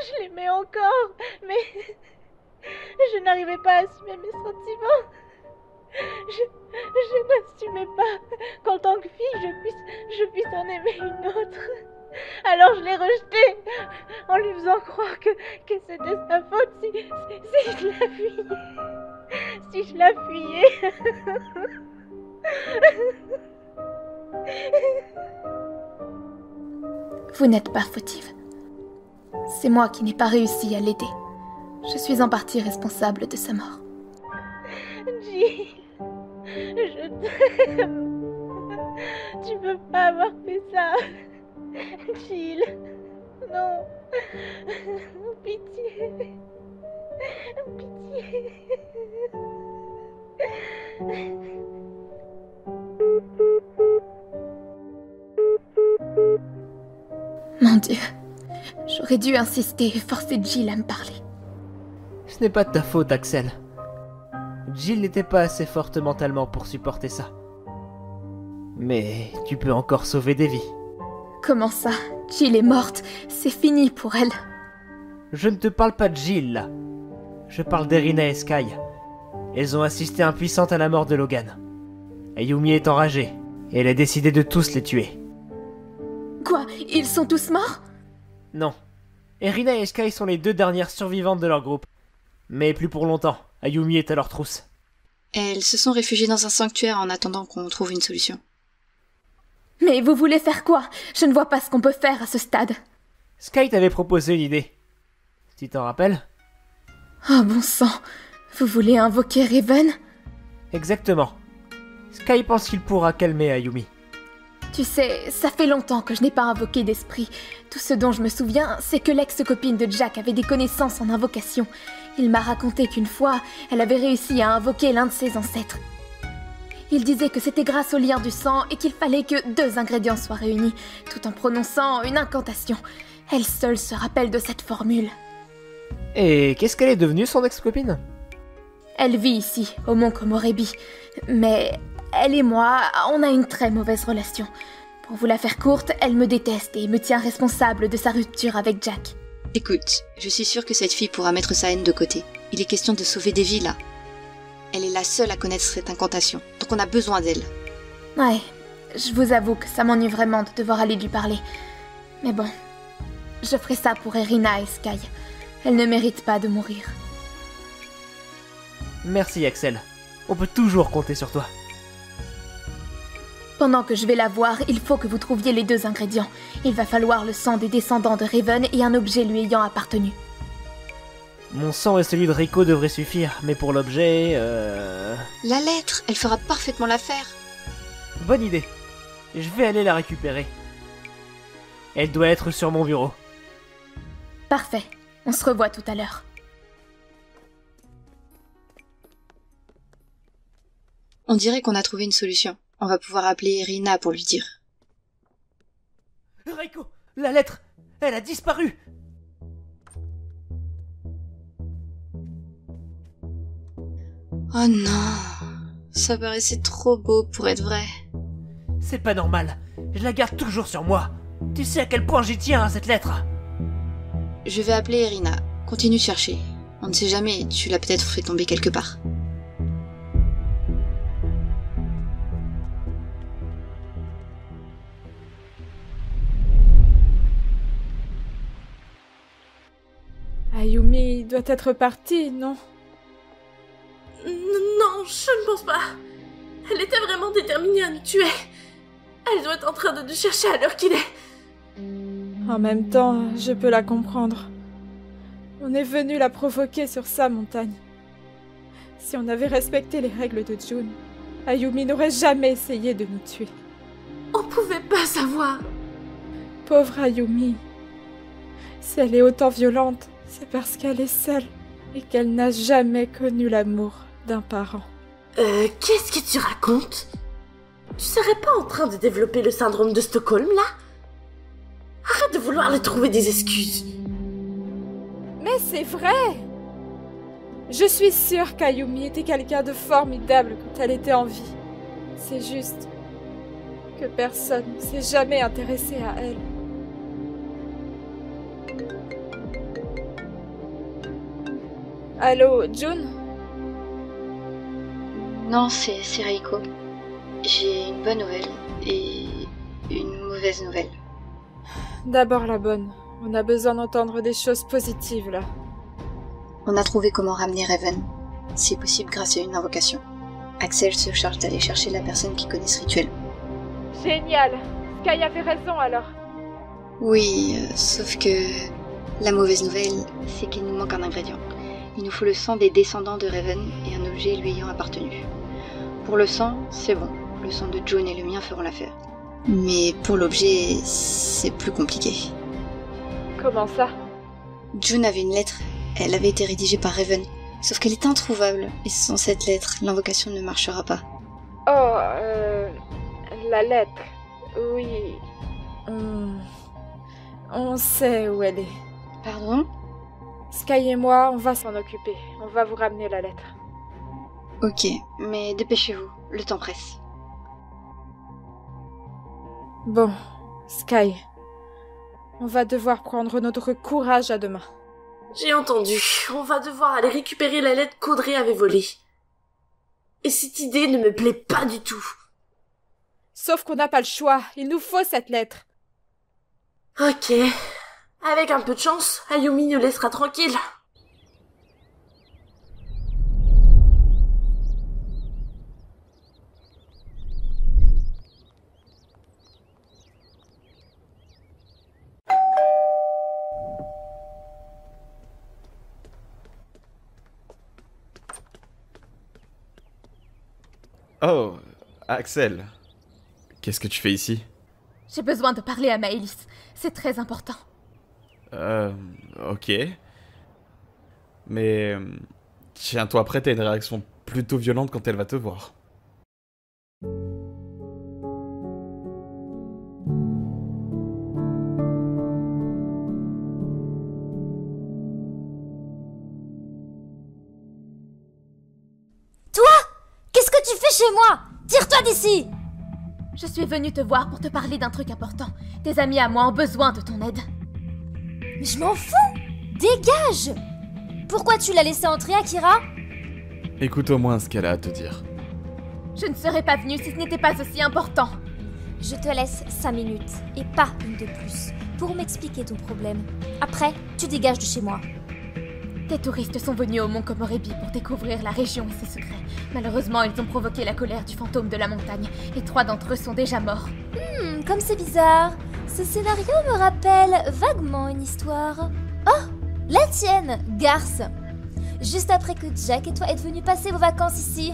Je l'aimais encore, mais je n'arrivais pas à assumer mes sentiments. Je n'assumais pas qu'en tant que fille, je puisse en aimer une autre. Alors je l'ai rejetée, en lui faisant croire que c'était sa faute si je la fuyais. Si je la fuyais. Vous n'êtes pas fautive. C'est moi qui n'ai pas réussi à l'aider. Je suis en partie responsable de sa mort. Jill, je t'aime. Tu peux pas avoir fait ça. Jill, non. Pitié. Pitié. Mon Dieu, j'aurais dû insister et forcer Jill à me parler. Ce n'est pas de ta faute, Axel. Jill n'était pas assez forte mentalement pour supporter ça. Mais tu peux encore sauver des vies. Comment ça? Jill est morte, c'est fini pour elle. Je ne te parle pas de Jill, là. Je parle d'Erina et Sky. Elles ont assisté impuissantes à la mort de Logan. Ayumi est enragée, et elle a décidé de tous les tuer. Quoi? Ils sont tous morts? Non. Erina et Sky sont les deux dernières survivantes de leur groupe. Mais plus pour longtemps. Ayumi est à leur trousse. Elles se sont réfugiées dans un sanctuaire en attendant qu'on trouve une solution. Mais vous voulez faire quoi? Je ne vois pas ce qu'on peut faire à ce stade. Sky t'avait proposé une idée. Tu t'en rappelles? Oh bon sang, vous voulez invoquer Raven? Exactement. Sky pense qu'il pourra calmer Ayumi. Tu sais, ça fait longtemps que je n'ai pas invoqué d'esprit. Tout ce dont je me souviens, c'est que l'ex-copine de Jack avait des connaissances en invocation. Il m'a raconté qu'une fois, elle avait réussi à invoquer l'un de ses ancêtres. Il disait que c'était grâce au lien du sang et qu'il fallait que 2 ingrédients soient réunis, tout en prononçant une incantation. Elle seule se rappelle de cette formule. Et qu'est-ce qu'elle est devenue, son ex-copine? Elle vit ici, au Mont Komorebi. Mais elle et moi, on a une très mauvaise relation. Pour vous la faire courte, elle me déteste et me tient responsable de sa rupture avec Jack. Écoute, je suis sûre que cette fille pourra mettre sa haine de côté. Il est question de sauver des vies, là. Elle est la seule à connaître cette incantation, donc on a besoin d'elle. Ouais, je vous avoue que ça m'ennuie vraiment de devoir aller lui parler. Mais bon, je ferai ça pour Erina et Sky. Elle ne mérite pas de mourir. Merci, Axel. On peut toujours compter sur toi. Pendant que je vais la voir, il faut que vous trouviez les 2 ingrédients. Il va falloir le sang des descendants de Raven et un objet lui ayant appartenu. Mon sang et celui de Rico devraient suffire, mais pour l'objet, La lettre, elle fera parfaitement l'affaire. Bonne idée. Je vais aller la récupérer. Elle doit être sur mon bureau. Parfait. On se revoit tout à l'heure. On dirait qu'on a trouvé une solution. On va pouvoir appeler Rina pour lui dire. Reiko, la lettre, elle a disparu. Oh non, ça paraissait trop beau pour être vrai. C'est pas normal, je la garde toujours sur moi. Tu sais à quel point j'y tiens à cette lettre. Je vais appeler Rina. Continue de chercher. On ne sait jamais, tu l'as peut-être fait tomber quelque part. Ayumi doit être partie, non? Non, je ne pense pas. Elle était vraiment déterminée à nous tuer. Elle doit être en train de nous chercher à l'heure qu'il est. En même temps, je peux la comprendre. On est venu la provoquer sur sa montagne. Si on avait respecté les règles de June, Ayumi n'aurait jamais essayé de nous tuer. On pouvait pas savoir. Pauvre Ayumi. Si elle est autant violente, c'est parce qu'elle est seule et qu'elle n'a jamais connu l'amour d'un parent. Qu'est-ce que tu racontes? Tu serais pas en train de développer le syndrome de Stockholm, là? Arrête de vouloir lui trouver des excuses. Mais c'est vrai! Je suis sûre qu'Ayumi était quelqu'un de formidable quand elle était en vie. C'est juste que personne ne s'est jamais intéressé à elle. Allô, June? Non, c'est Reiko. J'ai une bonne nouvelle et une mauvaise nouvelle. D'abord la bonne. On a besoin d'entendre des choses positives, là. On a trouvé comment ramener Raven. C'est possible grâce à une invocation. Axel se charge d'aller chercher la personne qui connaît ce rituel. Génial! Sky avait raison, alors. Oui, sauf que... La mauvaise nouvelle, c'est qu'il nous manque un ingrédient. Il nous faut le sang des descendants de Raven et un objet lui ayant appartenu. Pour le sang, c'est bon. Le sang de June et le mien feront l'affaire. Mais pour l'objet, c'est plus compliqué. Comment ça? June avait une lettre. Elle avait été rédigée par Raven. Sauf qu'elle est introuvable. Et sans cette lettre, l'invocation ne marchera pas. Oh, la lettre. Oui. On sait où elle est. Pardon? Sky et moi, on va s'en occuper. On va vous ramener la lettre. Ok, mais dépêchez-vous. Le temps presse. Bon, Sky. On va devoir prendre notre courage à deux mains. J'ai entendu. On va devoir aller récupérer la lettre qu'Audrey avait volée. Et cette idée ne me plaît pas du tout. Sauf qu'on n'a pas le choix. Il nous faut cette lettre. Ok. Avec un peu de chance, Ayumi nous laissera tranquille. Oh, Axel. Qu'est-ce que tu fais ici? J'ai besoin de parler à Maëlys. C'est très important. Ok. Mais... tiens-toi prête à une réaction plutôt violente quand elle va te voir. Qu'est-ce que tu fais chez moi? Tire-toi d'ici! Je suis venue te voir pour te parler d'un truc important. Tes amis à moi ont besoin de ton aide. Mais je m'en fous! Dégage! Pourquoi tu l'as laissé entrer, Akira? Écoute au moins ce qu'elle a à te dire. Je ne serais pas venue si ce n'était pas aussi important. Je te laisse 5 minutes, et pas une de plus, pour m'expliquer ton problème. Après, tu dégages de chez moi. Des touristes sont venus au mont Komorebi pour découvrir la région et ses secrets. Malheureusement, ils ont provoqué la colère du fantôme de la montagne, et 3 d'entre eux sont déjà morts. Comme c'est bizarre. Ce scénario me rappelle vaguement une histoire. Oh, la tienne, Garce. Juste après que Jack et toi êtes venus passer vos vacances ici.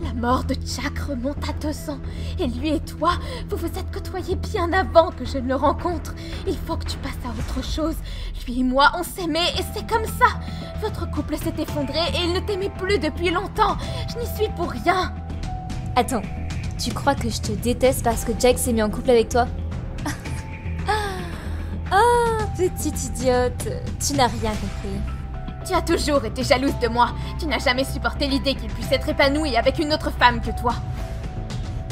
La mort de Jack remonte à 2 ans. Et lui et toi, vous vous êtes côtoyés bien avant que je ne le rencontre. Il faut que tu passes à autre chose. Lui et moi, on s'aimait et c'est comme ça. Votre couple s'est effondré et il ne t'aimait plus depuis longtemps. Je n'y suis pour rien. Attends, tu crois que je te déteste parce que Jack s'est mis en couple avec toi? Ah, petite idiote, tu n'as rien compris. Tu as toujours été jalouse de moi. Tu n'as jamais supporté l'idée qu'il puisse être épanoui avec une autre femme que toi.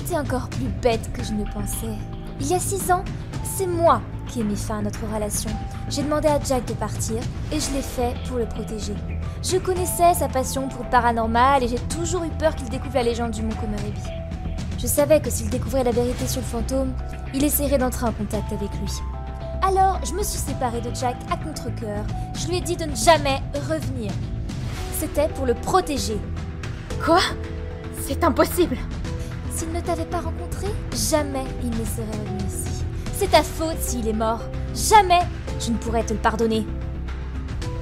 T'es encore plus bête que je ne pensais. Il y a 6 ans, c'est moi qui ai mis fin à notre relation. J'ai demandé à Jack de partir et je l'ai fait pour le protéger. Je connaissais sa passion pour le paranormal et j'ai toujours eu peur qu'il découvre la légende du Mont Komorebi. Je savais que s'il découvrait la vérité sur le fantôme, il essaierait d'entrer en contact avec lui. Alors, je me suis séparée de Jack à contre-cœur. Je lui ai dit de ne jamais revenir. C'était pour le protéger. Quoi? C'est impossible. S'il ne t'avait pas rencontré, jamais il ne serait revenu ici. C'est ta faute s'il est mort. Jamais je ne pourrais te le pardonner.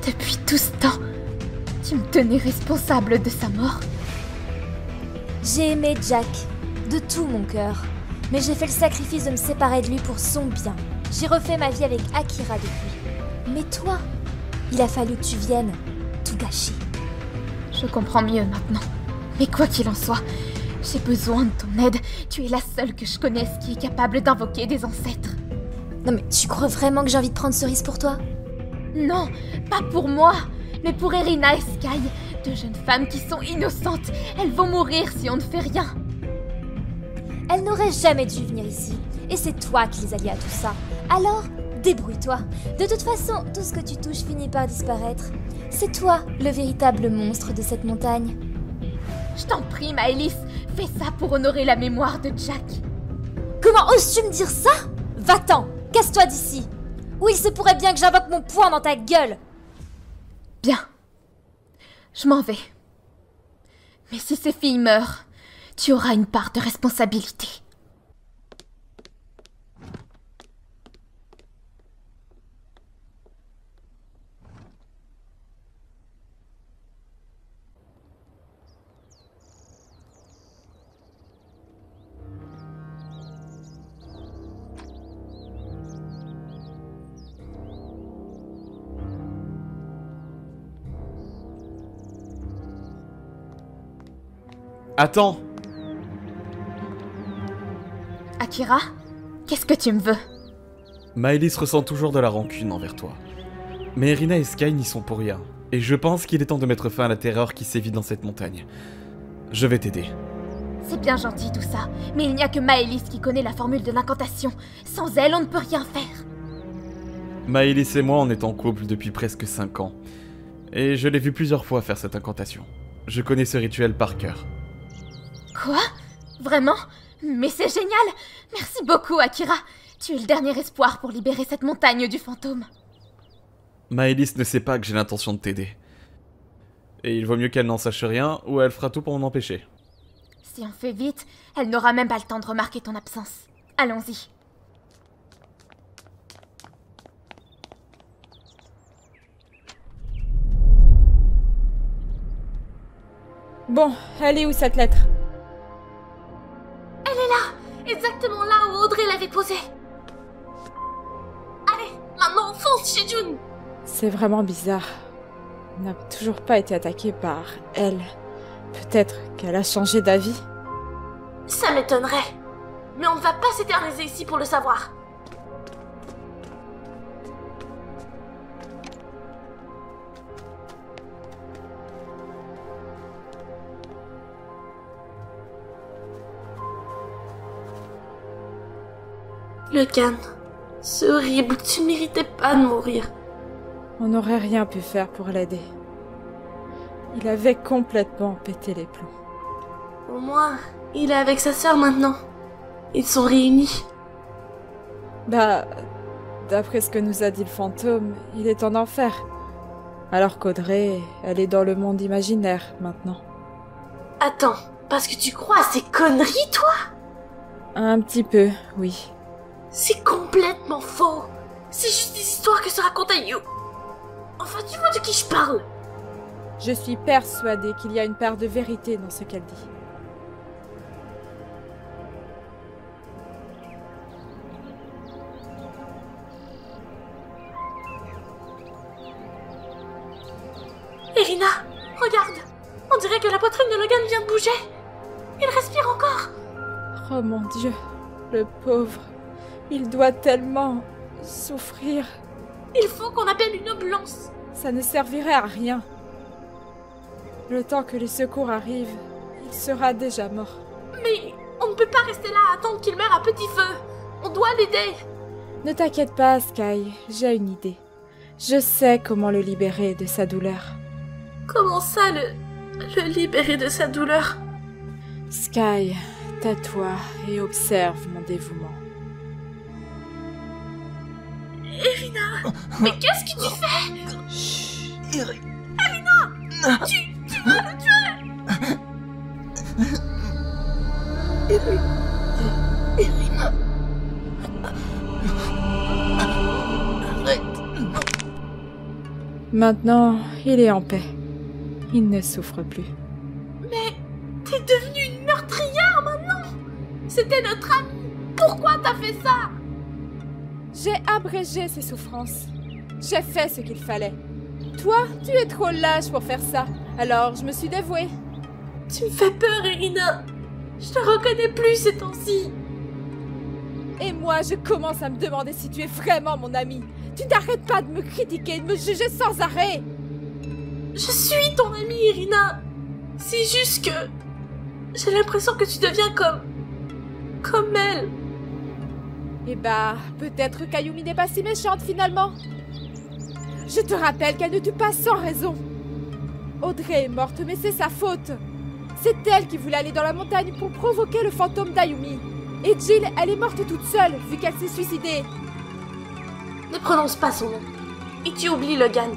Depuis tout ce temps, tu me tenais responsable de sa mort. J'ai aimé Jack, de tout mon cœur. Mais j'ai fait le sacrifice de me séparer de lui pour son bien. J'ai refait ma vie avec Akira depuis. Mais toi, il a fallu que tu viennes tout gâcher. Je comprends mieux maintenant. Mais quoi qu'il en soit, j'ai besoin de ton aide. Tu es la seule que je connaisse qui est capable d'invoquer des ancêtres. Non mais tu crois vraiment que j'ai envie de prendre ce risque pour toi? Non, pas pour moi, mais pour Erina et Sky. 2 jeunes femmes qui sont innocentes. Elles vont mourir si on ne fait rien. Elles n'auraient jamais dû venir ici. Et c'est toi qui les as liées à tout ça. Alors, débrouille-toi. De toute façon, tout ce que tu touches finit par disparaître. C'est toi, le véritable monstre de cette montagne. Je t'en prie, Maëlys, fais ça pour honorer la mémoire de Jack. Comment oses-tu me dire ça? Va-t'en, casse-toi d'ici. Ou il se pourrait bien que j'invoque mon poing dans ta gueule. Bien. Je m'en vais. Mais si ces filles meurent, tu auras une part de responsabilité. Attends! Akira, qu'est-ce que tu me veux? Maëlys ressent toujours de la rancune envers toi. Mais Erina et Sky n'y sont pour rien. Et je pense qu'il est temps de mettre fin à la terreur qui sévit dans cette montagne. Je vais t'aider. C'est bien gentil tout ça, mais il n'y a que Maëlys qui connaît la formule de l'incantation. Sans elle, on ne peut rien faire. Maëlys et moi, on est en couple depuis presque 5 ans. Et je l'ai vu plusieurs fois faire cette incantation. Je connais ce rituel par cœur. Quoi? Vraiment? Mais c'est génial! Merci beaucoup, Akira. Tu es le dernier espoir pour libérer cette montagne du fantôme. Maëlys ne sait pas que j'ai l'intention de t'aider. Et il vaut mieux qu'elle n'en sache rien, ou elle fera tout pour m'en empêcher. Si on fait vite, elle n'aura même pas le temps de remarquer ton absence. Allons-y. Bon, elle est où cette lettre? Elle est là, exactement là où Audrey l'avait posée. Allez, maintenant on fonce chez June. C'est vraiment bizarre. On n'a toujours pas été attaqué par elle. Peut-être qu'elle a changé d'avis. Ça m'étonnerait. Mais on ne va pas s'éterniser ici pour le savoir. Logan, c'est horrible, tu ne méritais pas de mourir. On n'aurait rien pu faire pour l'aider. Il avait complètement pété les plombs. Au moins, il est avec sa sœur maintenant. Ils sont réunis. Bah, d'après ce que nous a dit le fantôme, il est en enfer. Alors qu'Audrey, elle est dans le monde imaginaire maintenant. Attends, parce que tu crois à ces conneries, toi? Un petit peu, oui. C'est complètement faux. C'est juste des histoires que se raconte You. Enfin, tu vois de qui je parle? Je suis persuadée qu'il y a une part de vérité dans ce qu'elle dit. On dirait que la poitrine de Logan vient de bouger. Il respire encore. Oh mon Dieu, le pauvre. Il doit tellement souffrir. Il faut qu'on appelle une ambulance. Ça ne servirait à rien. Le temps que les secours arrivent, il sera déjà mort. Mais on ne peut pas rester là à attendre qu'il meure à petit feu. On doit l'aider. Ne t'inquiète pas, Sky, j'ai une idée. Je sais comment le libérer de sa douleur. Comment ça, le libérer de sa douleur? Sky, tais-toi et observe mon dévouement. Irina, mais qu'est-ce que tu fais? Chut. Irina, tu vas le tuer. Irina. Arrête. Maintenant, il est en paix. Il ne souffre plus. Mais t'es devenue une meurtrière maintenant. C'était notre amie. Pourquoi t'as fait ça? J'ai abrégé ses souffrances. J'ai fait ce qu'il fallait. Toi, tu es trop lâche pour faire ça. Alors, je me suis dévouée. Tu me fais peur, Irina. Je te reconnais plus ces temps-ci. Et moi, je commence à me demander si tu es vraiment mon ami. Tu n'arrêtes pas de me critiquer, de me juger sans arrêt. Je suis ton amie, Irina. C'est juste que... j'ai l'impression que tu deviens comme elle. Eh bah, peut-être qu'Ayumi n'est pas si méchante finalement. Je te rappelle qu'elle ne tue pas sans raison. Audrey est morte, mais c'est sa faute. C'est elle qui voulait aller dans la montagne pour provoquer le fantôme d'Ayumi. Et Jill, elle est morte toute seule, vu qu'elle s'est suicidée. Ne prononce pas son nom. Et tu oublies Logan.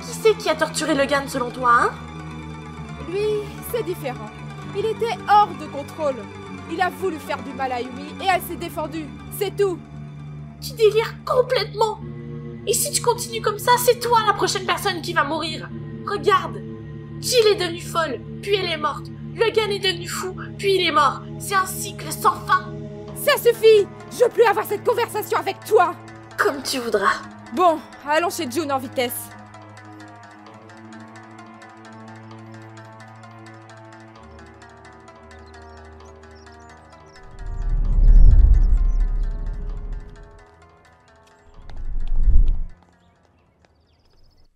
Qui c'est qui a torturé Logan selon toi, hein? Lui, c'est différent. Il était hors de contrôle. Il a voulu faire du mal à Ayumi et elle s'est défendue. C'est tout. Tu délires complètement. Et si tu continues comme ça, c'est toi la prochaine personne qui va mourir. Regarde. Jill est devenue folle, puis elle est morte. Logan est devenu fou, puis il est mort. C'est un cycle sans fin. Ça suffit. Je veux plus avoir cette conversation avec toi. Comme tu voudras. Bon, allons chez June en vitesse.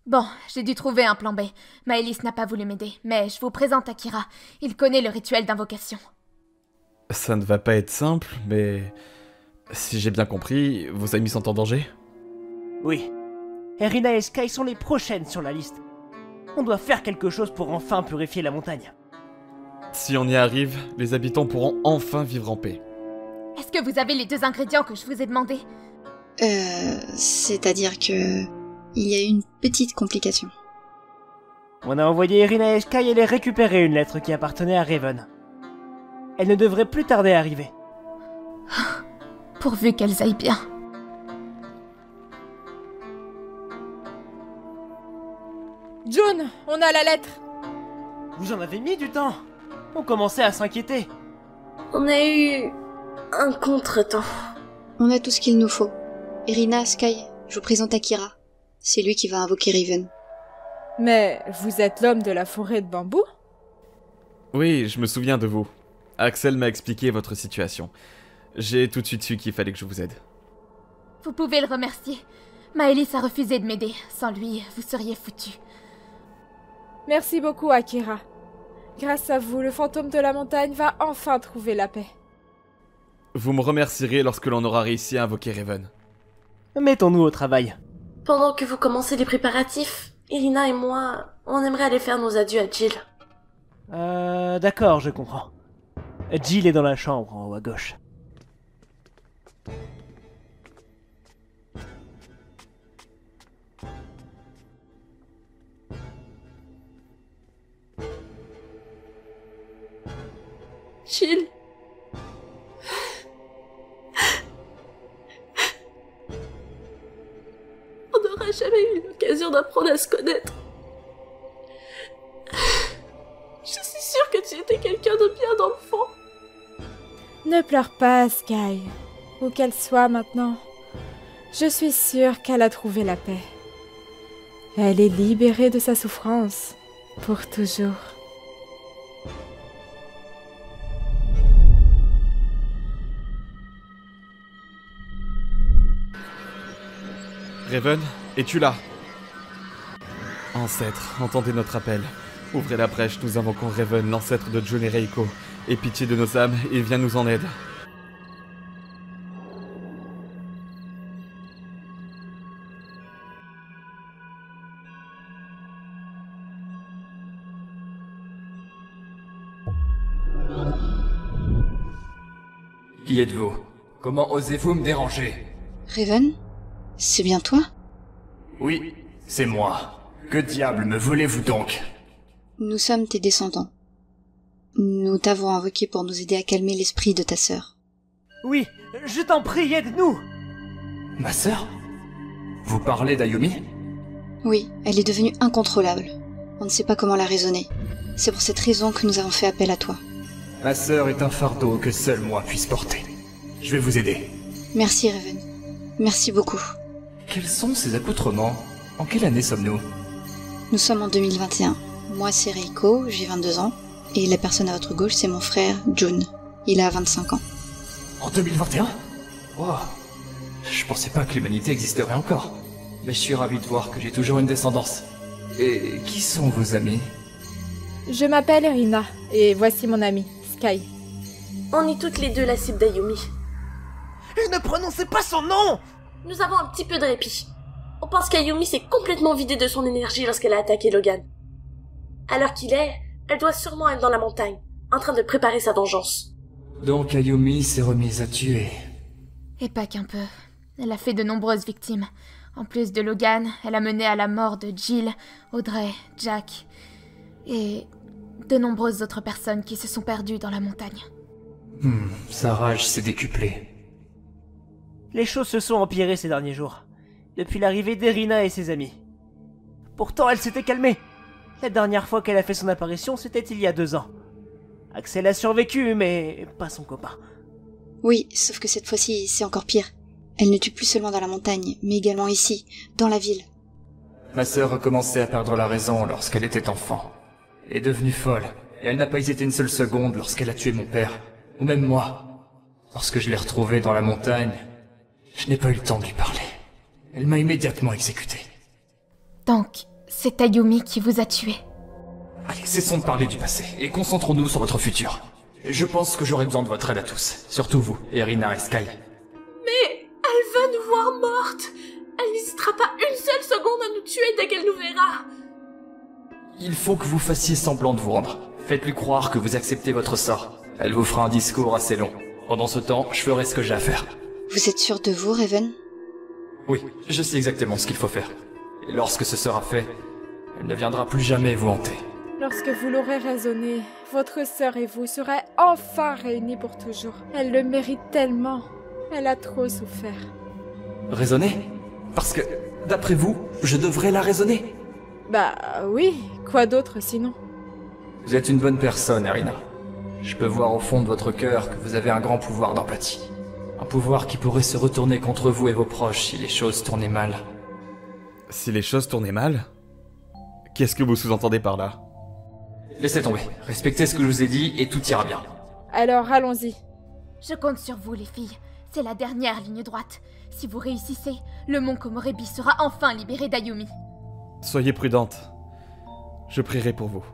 Bon, j'ai dû trouver un plan B. Maëlys n'a pas voulu m'aider, mais je vous présente Akira. Il connaît le rituel d'invocation. Ça ne va pas être simple, mais... si j'ai bien compris, vos amis sont en danger? Oui. Irina et Sky sont les prochaines sur la liste. On doit faire quelque chose pour enfin purifier la montagne. Si on y arrive, les habitants pourront enfin vivre en paix. Est-ce que vous avez les 2 ingrédients que je vous ai demandés? C'est-à-dire que... il y a eu une petite complication. On a envoyé Irina et Sky aller récupérer une lettre qui appartenait à Raven. Elle ne devrait plus tarder à arriver. Pourvu qu'elles aillent bien. June, on a la lettre. Vous en avez mis du temps. On commençait à s'inquiéter. On a eu un contretemps. On a tout ce qu'il nous faut. Irina, Sky, je vous présente Akira. C'est lui qui va invoquer Raven. Mais vous êtes l'homme de la forêt de bambou? Oui, je me souviens de vous. Axel m'a expliqué votre situation. J'ai tout de suite su qu'il fallait que je vous aide. Vous pouvez le remercier. Maëlys a refusé de m'aider. Sans lui, vous seriez foutus. Merci beaucoup, Akira. Grâce à vous, le fantôme de la montagne va enfin trouver la paix. Vous me remercierez lorsque l'on aura réussi à invoquer Raven. Mettons-nous au travail. Pendant que vous commencez les préparatifs, Irina et moi, on aimerait aller faire nos adieux à Jill. D'accord, je comprends. Jill est dans la chambre, en haut à gauche. Jill. On n'aura jamais eu l'occasion d'apprendre à se connaître. Je suis sûre que tu étais quelqu'un de bien d'enfant. Ne pleure pas, Sky. Où qu'elle soit maintenant, je suis sûre qu'elle a trouvé la paix. Elle est libérée de sa souffrance, pour toujours. Raven, es-tu là? Ancêtre, entendez notre appel. Ouvrez la brèche, nous invoquons Raven, l'ancêtre de June et Reiko. Aie pitié de nos âmes et viens nous en aide. Qui êtes-vous? Comment osez-vous me déranger? Raven? C'est bien toi? Oui, c'est moi. Que diable me voulez-vous donc? Nous sommes tes descendants. Nous t'avons invoqué pour nous aider à calmer l'esprit de ta sœur. Oui, je t'en prie, aide-nous! Ma sœur? Vous parlez d'Ayumi? Oui, elle est devenue incontrôlable. On ne sait pas comment la raisonner. C'est pour cette raison que nous avons fait appel à toi. Ma sœur est un fardeau que seul moi puisse porter. Je vais vous aider. Merci, Raven. Merci beaucoup. Quels sont ces accoutrements? En quelle année sommes-nous? Nous sommes en 2021. Moi, c'est Reiko, j'ai 22 ans. Et la personne à votre gauche, c'est mon frère, June. Il a 25 ans. En 2021? Wow. Je pensais pas que l'humanité existerait encore. Mais je suis ravi de voir que j'ai toujours une descendance. Et qui sont vos amis? Je m'appelle Irina, et voici mon amie, Sky. On est toutes les deux la cible d'Ayumi. Ne prononcez pas son nom! Nous avons un petit peu de répit. On pense qu'Ayumi s'est complètement vidée de son énergie lorsqu'elle a attaqué Logan. À l'heure qu'il est, elle doit sûrement être dans la montagne, en train de préparer sa vengeance. Donc Ayumi s'est remise à tuer. Et pas qu'un peu. Elle a fait de nombreuses victimes. En plus de Logan, elle a mené à la mort de Jill, Audrey, Jack et de nombreuses autres personnes qui se sont perdues dans la montagne. Sa rage s'est décuplée. Les choses se sont empirées ces derniers jours, depuis l'arrivée d'Irina et ses amis. Pourtant, elle s'était calmée. La dernière fois qu'elle a fait son apparition, c'était il y a 2 ans. Axel a survécu, mais pas son copain. Oui, sauf que cette fois-ci, c'est encore pire. Elle ne tue plus seulement dans la montagne, mais également ici, dans la ville. Ma sœur a commencé à perdre la raison lorsqu'elle était enfant. Elle est devenue folle, et elle n'a pas hésité une seule seconde lorsqu'elle a tué mon père, ou même moi. Lorsque je l'ai retrouvée dans la montagne, je n'ai pas eu le temps de lui parler. Elle m'a immédiatement exécuté. Donc, c'est Ayumi qui vous a tué. Allez, cessons de parler du passé, et concentrons-nous sur votre futur. Je pense que j'aurai besoin de votre aide à tous, surtout vous, Irina et Sky. Mais elle va nous voir mortes. Elle n'hésitera pas une seule seconde à nous tuer dès qu'elle nous verra. Il faut que vous fassiez semblant de vous rendre. Faites-lui croire que vous acceptez votre sort. Elle vous fera un discours assez long. Pendant ce temps, je ferai ce que j'ai à faire. Vous êtes sûr de vous, Raven? Oui, je sais exactement ce qu'il faut faire. Et lorsque ce sera fait, elle ne viendra plus jamais vous hanter. Lorsque vous l'aurez raisonné, votre sœur et vous serez enfin réunis pour toujours. Elle le mérite tellement. Elle a trop souffert. Raisonner? Parce que, d'après vous, je devrais la raisonner? Bah oui, quoi d'autre sinon? Vous êtes une bonne personne, Irina. Je peux voir au fond de votre cœur que vous avez un grand pouvoir d'empathie. Un pouvoir qui pourrait se retourner contre vous et vos proches si les choses tournaient mal. Si les choses tournaient mal? Qu'est-ce que vous sous-entendez par là? Laissez tomber. Respectez ce que je vous ai dit et tout ira bien. Alors allons-y. Je compte sur vous, les filles. C'est la dernière ligne droite. Si vous réussissez, le mont Komorebi sera enfin libéré d'Ayumi. Soyez prudente. Je prierai pour vous.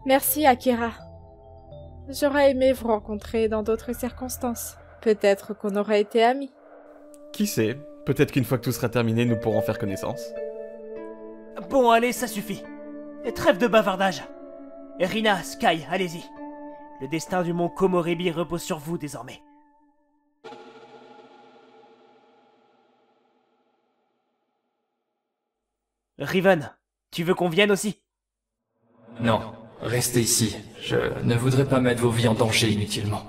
Merci, Akira. J'aurais aimé vous rencontrer dans d'autres circonstances. Peut-être qu'on aurait été amis. Qui sait? Peut-être qu'une fois que tout sera terminé, nous pourrons faire connaissance. Bon, allez, ça suffit. Et trêve de bavardage. Irina, Sky, allez-y. Le destin du mont Komorebi repose sur vous désormais. Raven, tu veux qu'on vienne aussi? Non, restez ici. Je ne voudrais pas mettre vos vies en danger inutilement.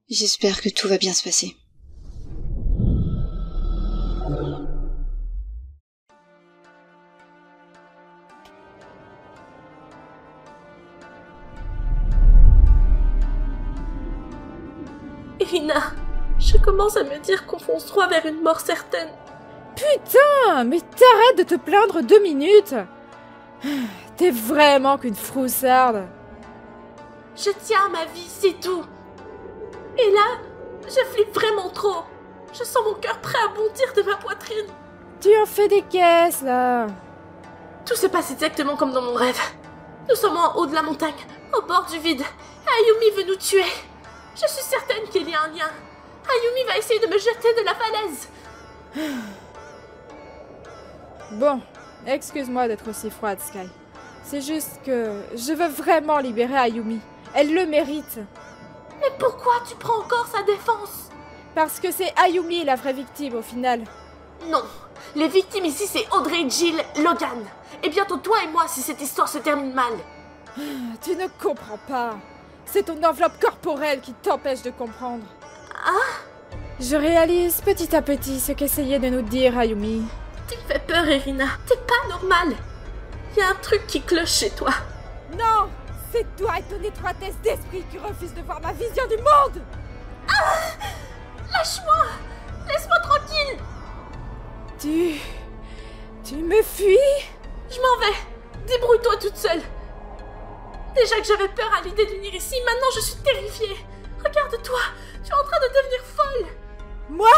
J'espère que tout va bien se passer. Irina, je commence à me dire qu'on fonce droit vers une mort certaine. Putain, mais t'arrêtes de te plaindre 2 minutes. T'es vraiment qu'une froussarde. Je tiens à ma vie, c'est tout. Et là, je flippe vraiment trop. Je sens mon cœur prêt à bondir de ma poitrine. Tu en fais des caisses, là. Tout se passe exactement comme dans mon rêve. Nous sommes en haut de la montagne, au bord du vide. Ayumi veut nous tuer. Je suis certaine qu'il y a un lien. Ayumi va essayer de me jeter de la falaise. Bon, excuse-moi d'être aussi froide, Sky. C'est juste que je veux vraiment libérer Ayumi. Elle le mérite. Mais pourquoi tu prends encore sa défense? Parce que c'est Ayumi la vraie victime au final. Non, les victimes ici c'est Audrey, Jill, Logan. Et bientôt toi et moi si cette histoire se termine mal. Tu ne comprends pas. C'est ton enveloppe corporelle qui t'empêche de comprendre. Ah? Je réalise petit à petit ce qu'essayait de nous dire Ayumi. Tu me fais peur, Irina. T'es pas normale. Il y a un truc qui cloche chez toi. Non! C'est toi et ton étroitesse d'esprit qui refuse de voir ma vision du monde! Ah! Lâche-moi! Laisse-moi tranquille! Tu me fuis? Je m'en vais! Débrouille-toi toute seule! Déjà que j'avais peur à l'idée de venir ici, maintenant je suis terrifiée! Regarde-toi! Tu es en train de devenir folle! Moi?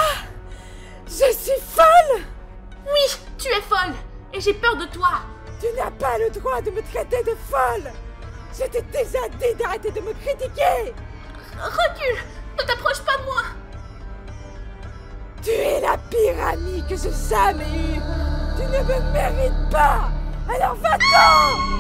Je suis folle? Oui, tu es folle! Et j'ai peur de toi! Tu n'as pas le droit de me traiter de folle! Je t'ai déjà dit d'arrêter de me critiquer! Recule! Ne t'approche pas de moi! Tu es la pire amie que j'ai jamais eue! Tu ne me mérites pas! Alors va-t'en!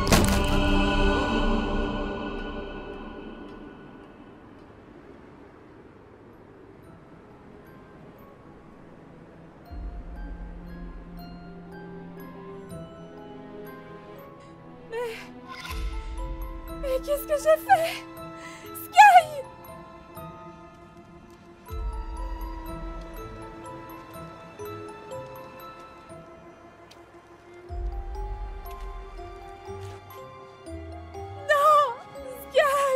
Mais qu'est-ce que j'ai fait? Sky! Non! Sky!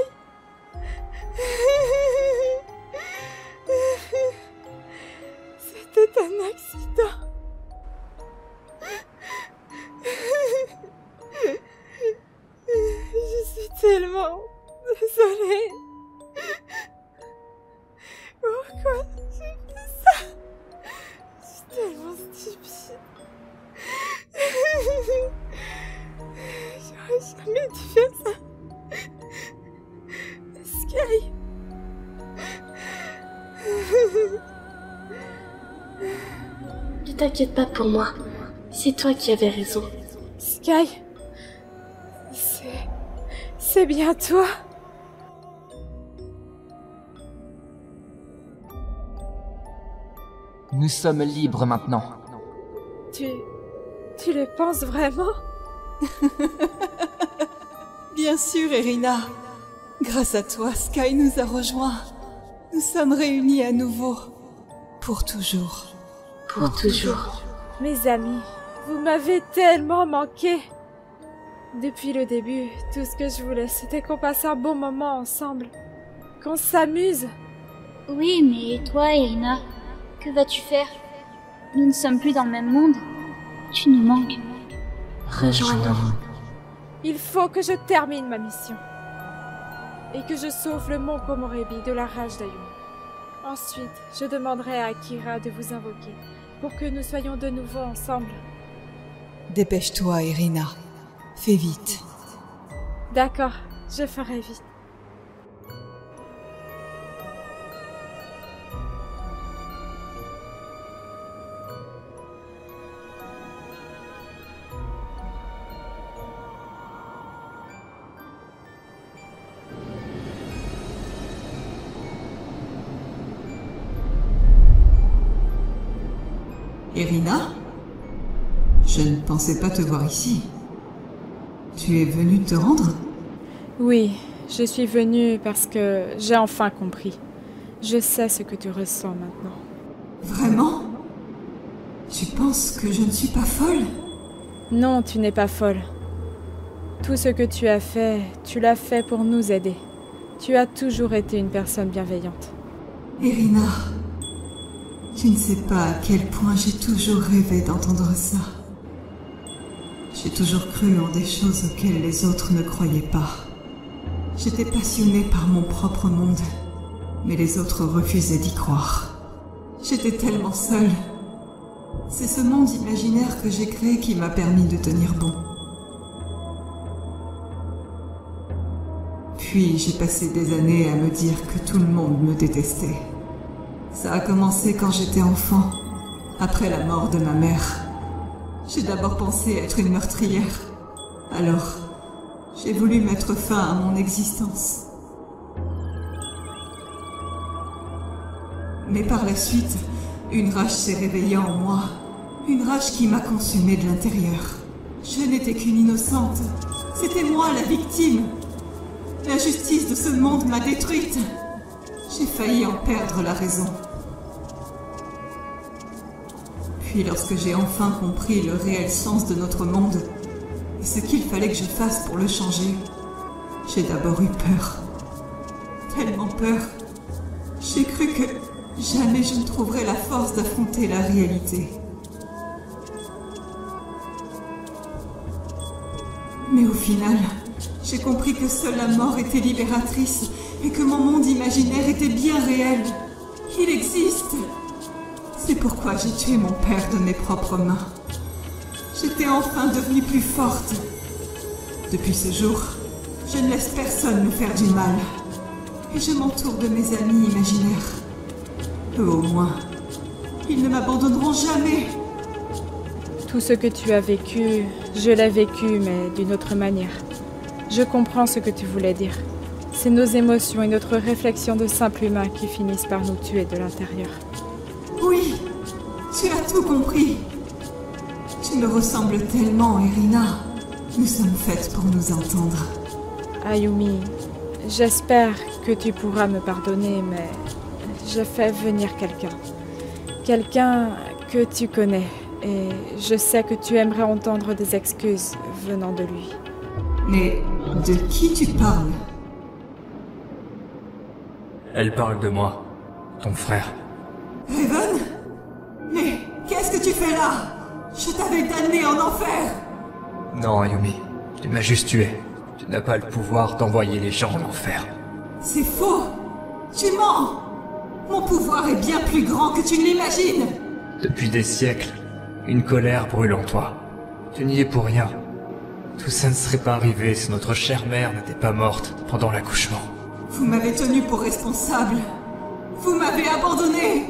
C'était un accident. Je suis tellement désolée. Pourquoi j'ai fait ça? Je suis tellement stupide. J'aurais jamais dû faire ça. Sky. Ne t'inquiète pas pour moi. C'est toi qui avais raison. Sky. C'est bien toi. Nous sommes libres maintenant. Tu le penses vraiment? Bien sûr, Irina. Grâce à toi, Sky nous a rejoints. Nous sommes réunis à nouveau. Pour toujours. Pour toujours. Mes amis, vous m'avez tellement manqué. Depuis le début, tout ce que je voulais, c'était qu'on passe un bon moment ensemble. Qu'on s'amuse. Oui, mais toi, Irina, que vas-tu faire? Nous ne sommes plus dans le même monde. Tu nous manques. Rejoignons-nous. Il faut que je termine ma mission. Et que je sauve le mont Komorebi de la rage d'Ayumi. Ensuite, je demanderai à Akira de vous invoquer pour que nous soyons de nouveau ensemble. Dépêche-toi, Irina. Fais vite. D'accord, je ferai vite. Irina? Je ne pensais pas te voir ici. Tu es venue te rendre? Oui, je suis venue parce que j'ai enfin compris. Je sais ce que tu ressens maintenant. Vraiment? Tu penses que je ne suis pas folle? Non, tu n'es pas folle. Tout ce que tu as fait, tu l'as fait pour nous aider. Tu as toujours été une personne bienveillante. Irina, tu ne sais pas à quel point j'ai toujours rêvé d'entendre ça. J'ai toujours cru en des choses auxquelles les autres ne croyaient pas. J'étais passionnée par mon propre monde, mais les autres refusaient d'y croire. J'étais tellement seule. C'est ce monde imaginaire que j'ai créé qui m'a permis de tenir bon. Puis j'ai passé des années à me dire que tout le monde me détestait. Ça a commencé quand j'étais enfant, après la mort de ma mère. J'ai d'abord pensé être une meurtrière. Alors, j'ai voulu mettre fin à mon existence. Mais par la suite, une rage s'est réveillée en moi. Une rage qui m'a consumée de l'intérieur. Je n'étais qu'une innocente. C'était moi la victime. L'injustice de ce monde m'a détruite. J'ai failli en perdre la raison. Puis lorsque j'ai enfin compris le réel sens de notre monde et ce qu'il fallait que je fasse pour le changer, j'ai d'abord eu peur. Tellement peur. J'ai cru que jamais je ne trouverais la force d'affronter la réalité. Mais au final, j'ai compris que seule la mort était libératrice et que mon monde imaginaire était bien réel. Il existe. C'est pourquoi j'ai tué mon père de mes propres mains. J'étais enfin devenue plus forte. Depuis ce jour, je ne laisse personne me faire du mal. Et je m'entoure de mes amis imaginaires. Eux au moins, ils ne m'abandonneront jamais. Tout ce que tu as vécu, je l'ai vécu, mais d'une autre manière. Je comprends ce que tu voulais dire. C'est nos émotions et notre réflexion de simple humain qui finissent par nous tuer de l'intérieur. Oui, tu as tout compris. Tu me ressembles tellement, Irina. Nous sommes faites pour nous entendre. Ayumi, j'espère que tu pourras me pardonner, mais je fais venir quelqu'un. Quelqu'un que tu connais. Et je sais que tu aimerais entendre des excuses venant de lui. Mais de qui tu parles? Elle parle de moi, ton frère. Raven? Mais qu'est-ce que tu fais là? Je t'avais damné en enfer! Non, Ayumi, tu m'as juste tué. Tu n'as pas le pouvoir d'envoyer les gens en enfer. C'est faux! Tu mens! Mon pouvoir est bien plus grand que tu ne l'imagines! Depuis des siècles, une colère brûle en toi. Tu n'y es pour rien. Tout ça ne serait pas arrivé si notre chère mère n'était pas morte pendant l'accouchement. Vous m'avez tenu pour responsable. Vous m'avez abandonné.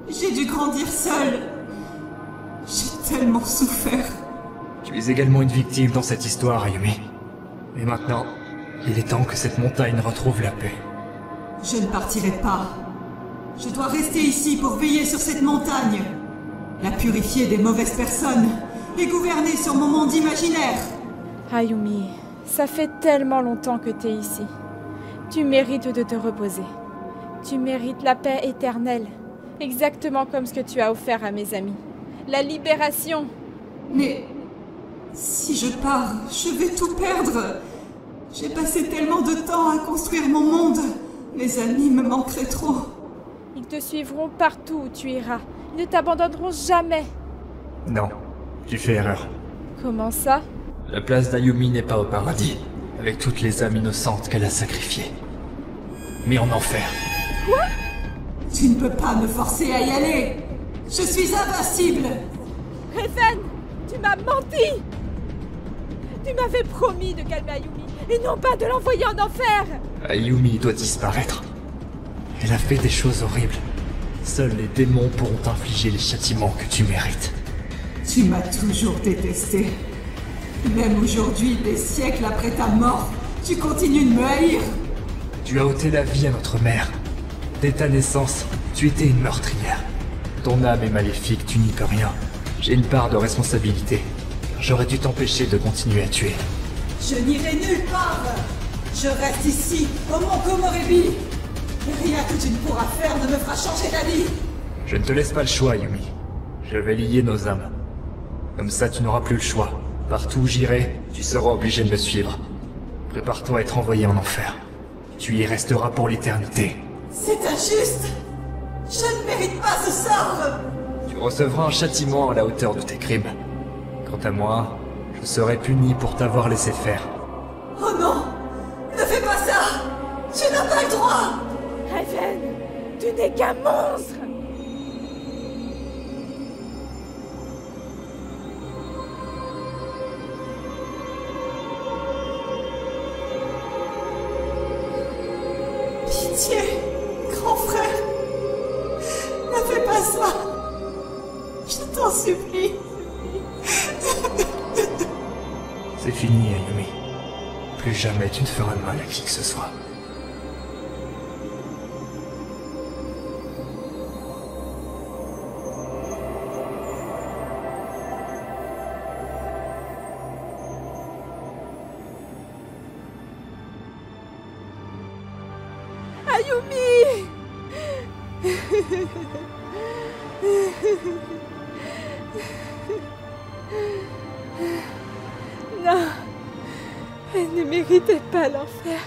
J'ai dû grandir seule. J'ai tellement souffert. Tu es également une victime dans cette histoire, Ayumi. Mais maintenant, il est temps que cette montagne retrouve la paix. Je ne partirai pas. Je dois rester ici pour veiller sur cette montagne. La purifier des mauvaises personnes et gouverner sur mon monde imaginaire. Ayumi, ça fait tellement longtemps que t'es ici. Tu mérites de te reposer. Tu mérites la paix éternelle, exactement comme ce que tu as offert à mes amis. La libération. Mais si je pars, je vais tout perdre. J'ai passé tellement de temps à construire mon monde. Mes amis me manqueraient trop. Ils te suivront partout où tu iras. Ils ne t'abandonneront jamais. Non, tu fais erreur. Comment ça? La place d'Ayumi n'est pas au paradis, avec toutes les âmes innocentes qu'elle a sacrifiées. Mais en enfer. Quoi? Tu ne peux pas me forcer à y aller. Je suis invincible. Raven, tu m'as menti. Tu m'avais promis de calmer Ayumi, et non pas de l'envoyer en enfer. Ayumi doit disparaître. Elle a fait des choses horribles. Seuls les démons pourront t'infliger les châtiments que tu mérites. Tu m'as toujours détesté. Même aujourd'hui, des siècles après ta mort, tu continues de me haïr. Tu as ôté la vie à notre mère. Dès ta naissance, tu étais une meurtrière. Ton âme est maléfique, tu n'y peux rien. J'ai une part de responsabilité. J'aurais dû t'empêcher de continuer à tuer. Je n'irai nulle part. Je reste ici, au mont Komorebi. Rien que tu ne pourras faire ne me fera changer d'avis. Je ne te laisse pas le choix, Yumi. Je vais lier nos âmes. Comme ça, tu n'auras plus le choix. Partout où j'irai, tu seras obligé de me suivre. Prépare-toi à être envoyé en enfer. Tu y resteras pour l'éternité. C'est injuste. Je ne mérite pas ce sort. Tu recevras un châtiment à la hauteur de tes crimes. Quant à moi, je serai puni pour t'avoir laissé faire. Oh non! Ne fais pas ça! Tu n'as pas le droit! Raven, tu n'es qu'un monstre! Pitié, grand frère. Ne fais pas ça. Je t'en supplie. C'est fini, Ayumi. Plus jamais tu ne feras de mal à qui que ce soit. Ayumi! Non, elle ne méritait pas l'enfer.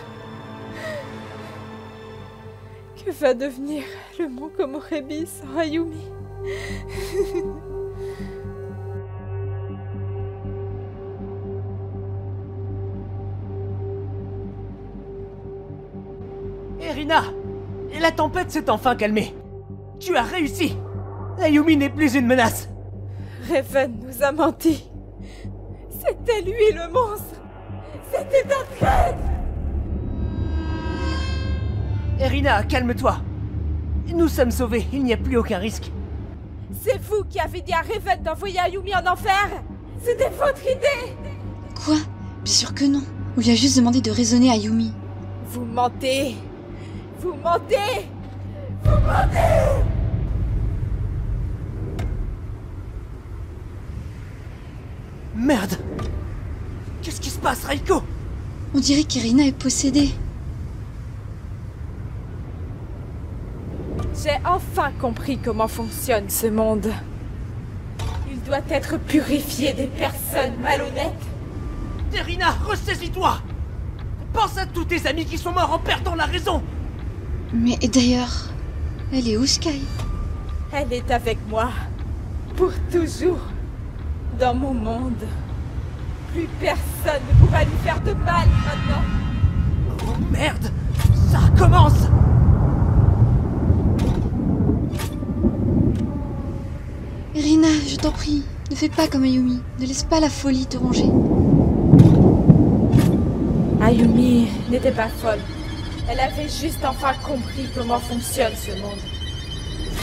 Que va devenir le mont Komorebi sans Ayumi? Erina! La tempête s'est enfin calmée. Tu as réussi! Ayumi n'est plus une menace. Raven nous a menti. C'était lui le monstre. C'était un traître. Erina, calme-toi. Nous sommes sauvés, il n'y a plus aucun risque. C'est vous qui avez dit à Raven d'envoyer Ayumi en enfer. C'était votre idée. Quoi? Bien sûr que non. On lui a juste demandé de raisonner Ayumi. Vous mentez. Vous mentez. Vous mentez. Merde! Qu'est-ce qui se passe, Reiko? On dirait qu'Erina est possédée. J'ai enfin compris comment fonctionne ce monde. Il doit être purifié des personnes malhonnêtes. Erina, ressaisis-toi! Pense à tous tes amis qui sont morts en perdant la raison! Mais d'ailleurs, elle est où, Sky? Elle est avec moi. Pour toujours. Dans mon monde. Plus personne ne pourra lui faire de mal maintenant. Oh merde! Ça recommence! Erina, je t'en prie, ne fais pas comme Ayumi. Ne laisse pas la folie te ronger. Ayumi n'était pas folle. Elle avait juste enfin compris comment fonctionne ce monde.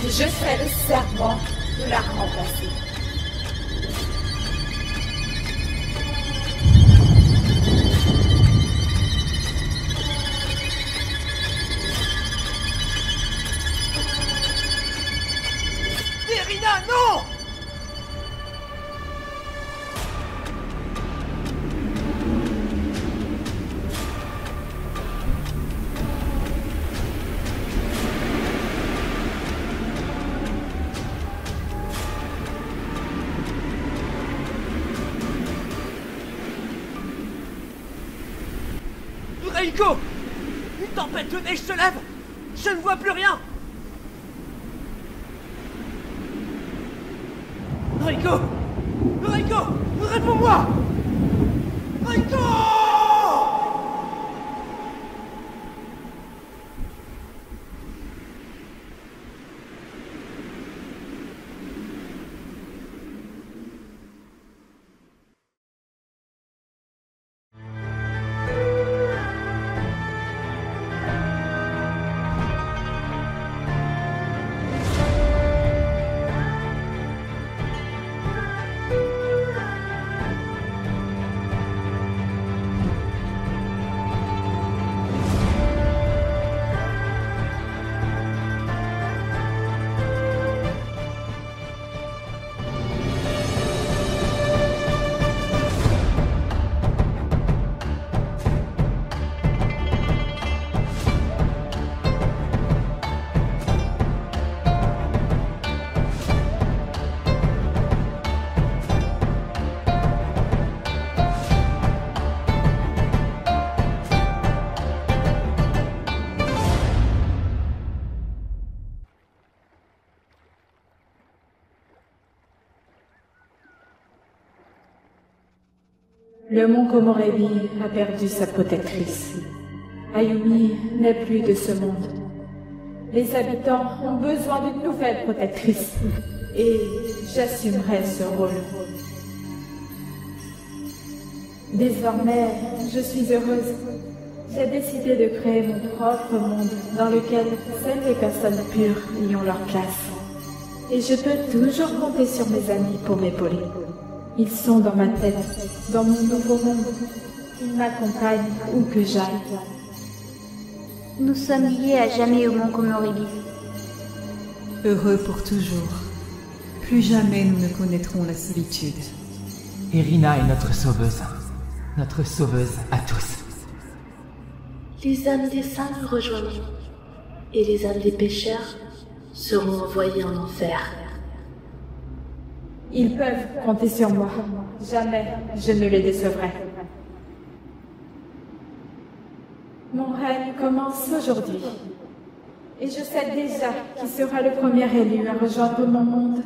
Et je fais le serment de la remplacer. Erina, non! Reiko! Une tempête de neige se lève! Je ne vois plus rien! Reiko! Reiko! Réponds-moi! Reiko! Le mont Komorebi a perdu sa protectrice. Ayumi n'est plus de ce monde. Les habitants ont besoin d'une nouvelle protectrice. Et j'assumerai ce rôle. Désormais, je suis heureuse. J'ai décidé de créer mon propre monde dans lequel seules les personnes pures y ont leur place. Et je peux toujours compter sur mes amis pour m'épauler. Ils sont dans ma tête, dans mon nouveau monde. Ils m'accompagnent où que j'aille. Nous sommes liés à jamais au mont Komorebi. Heureux pour toujours. Plus jamais nous ne connaîtrons la solitude. Erina est notre sauveuse à tous. Les âmes des saints nous rejoindront, et les âmes des pécheurs seront envoyées en enfer. Ils peuvent compter sur moi. Jamais je ne les décevrai. Mon règne commence aujourd'hui. Et je sais déjà qui sera le premier élu à rejoindre mon monde.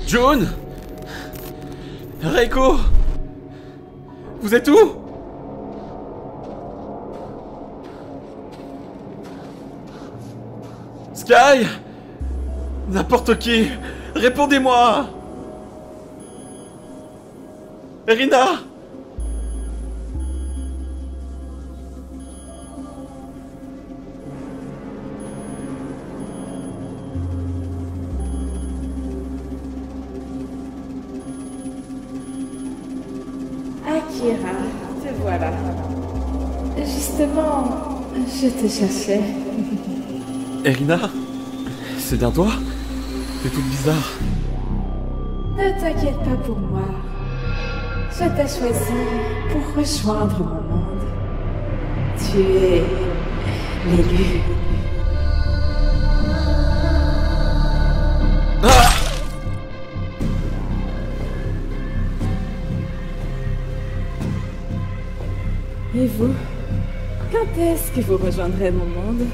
June! Reiko! Vous êtes où? Sky! N'importe qui! Répondez-moi! Erina! Akira, te voilà. Justement, je te cherchais. Erina? C'est bien toi? T'es toute bizarre. Ne t'inquiète pas pour moi. Je t'ai choisi pour rejoindre mon monde. Tu es l'élu. Ah! Et vous? Quand est-ce que vous rejoindrez mon monde?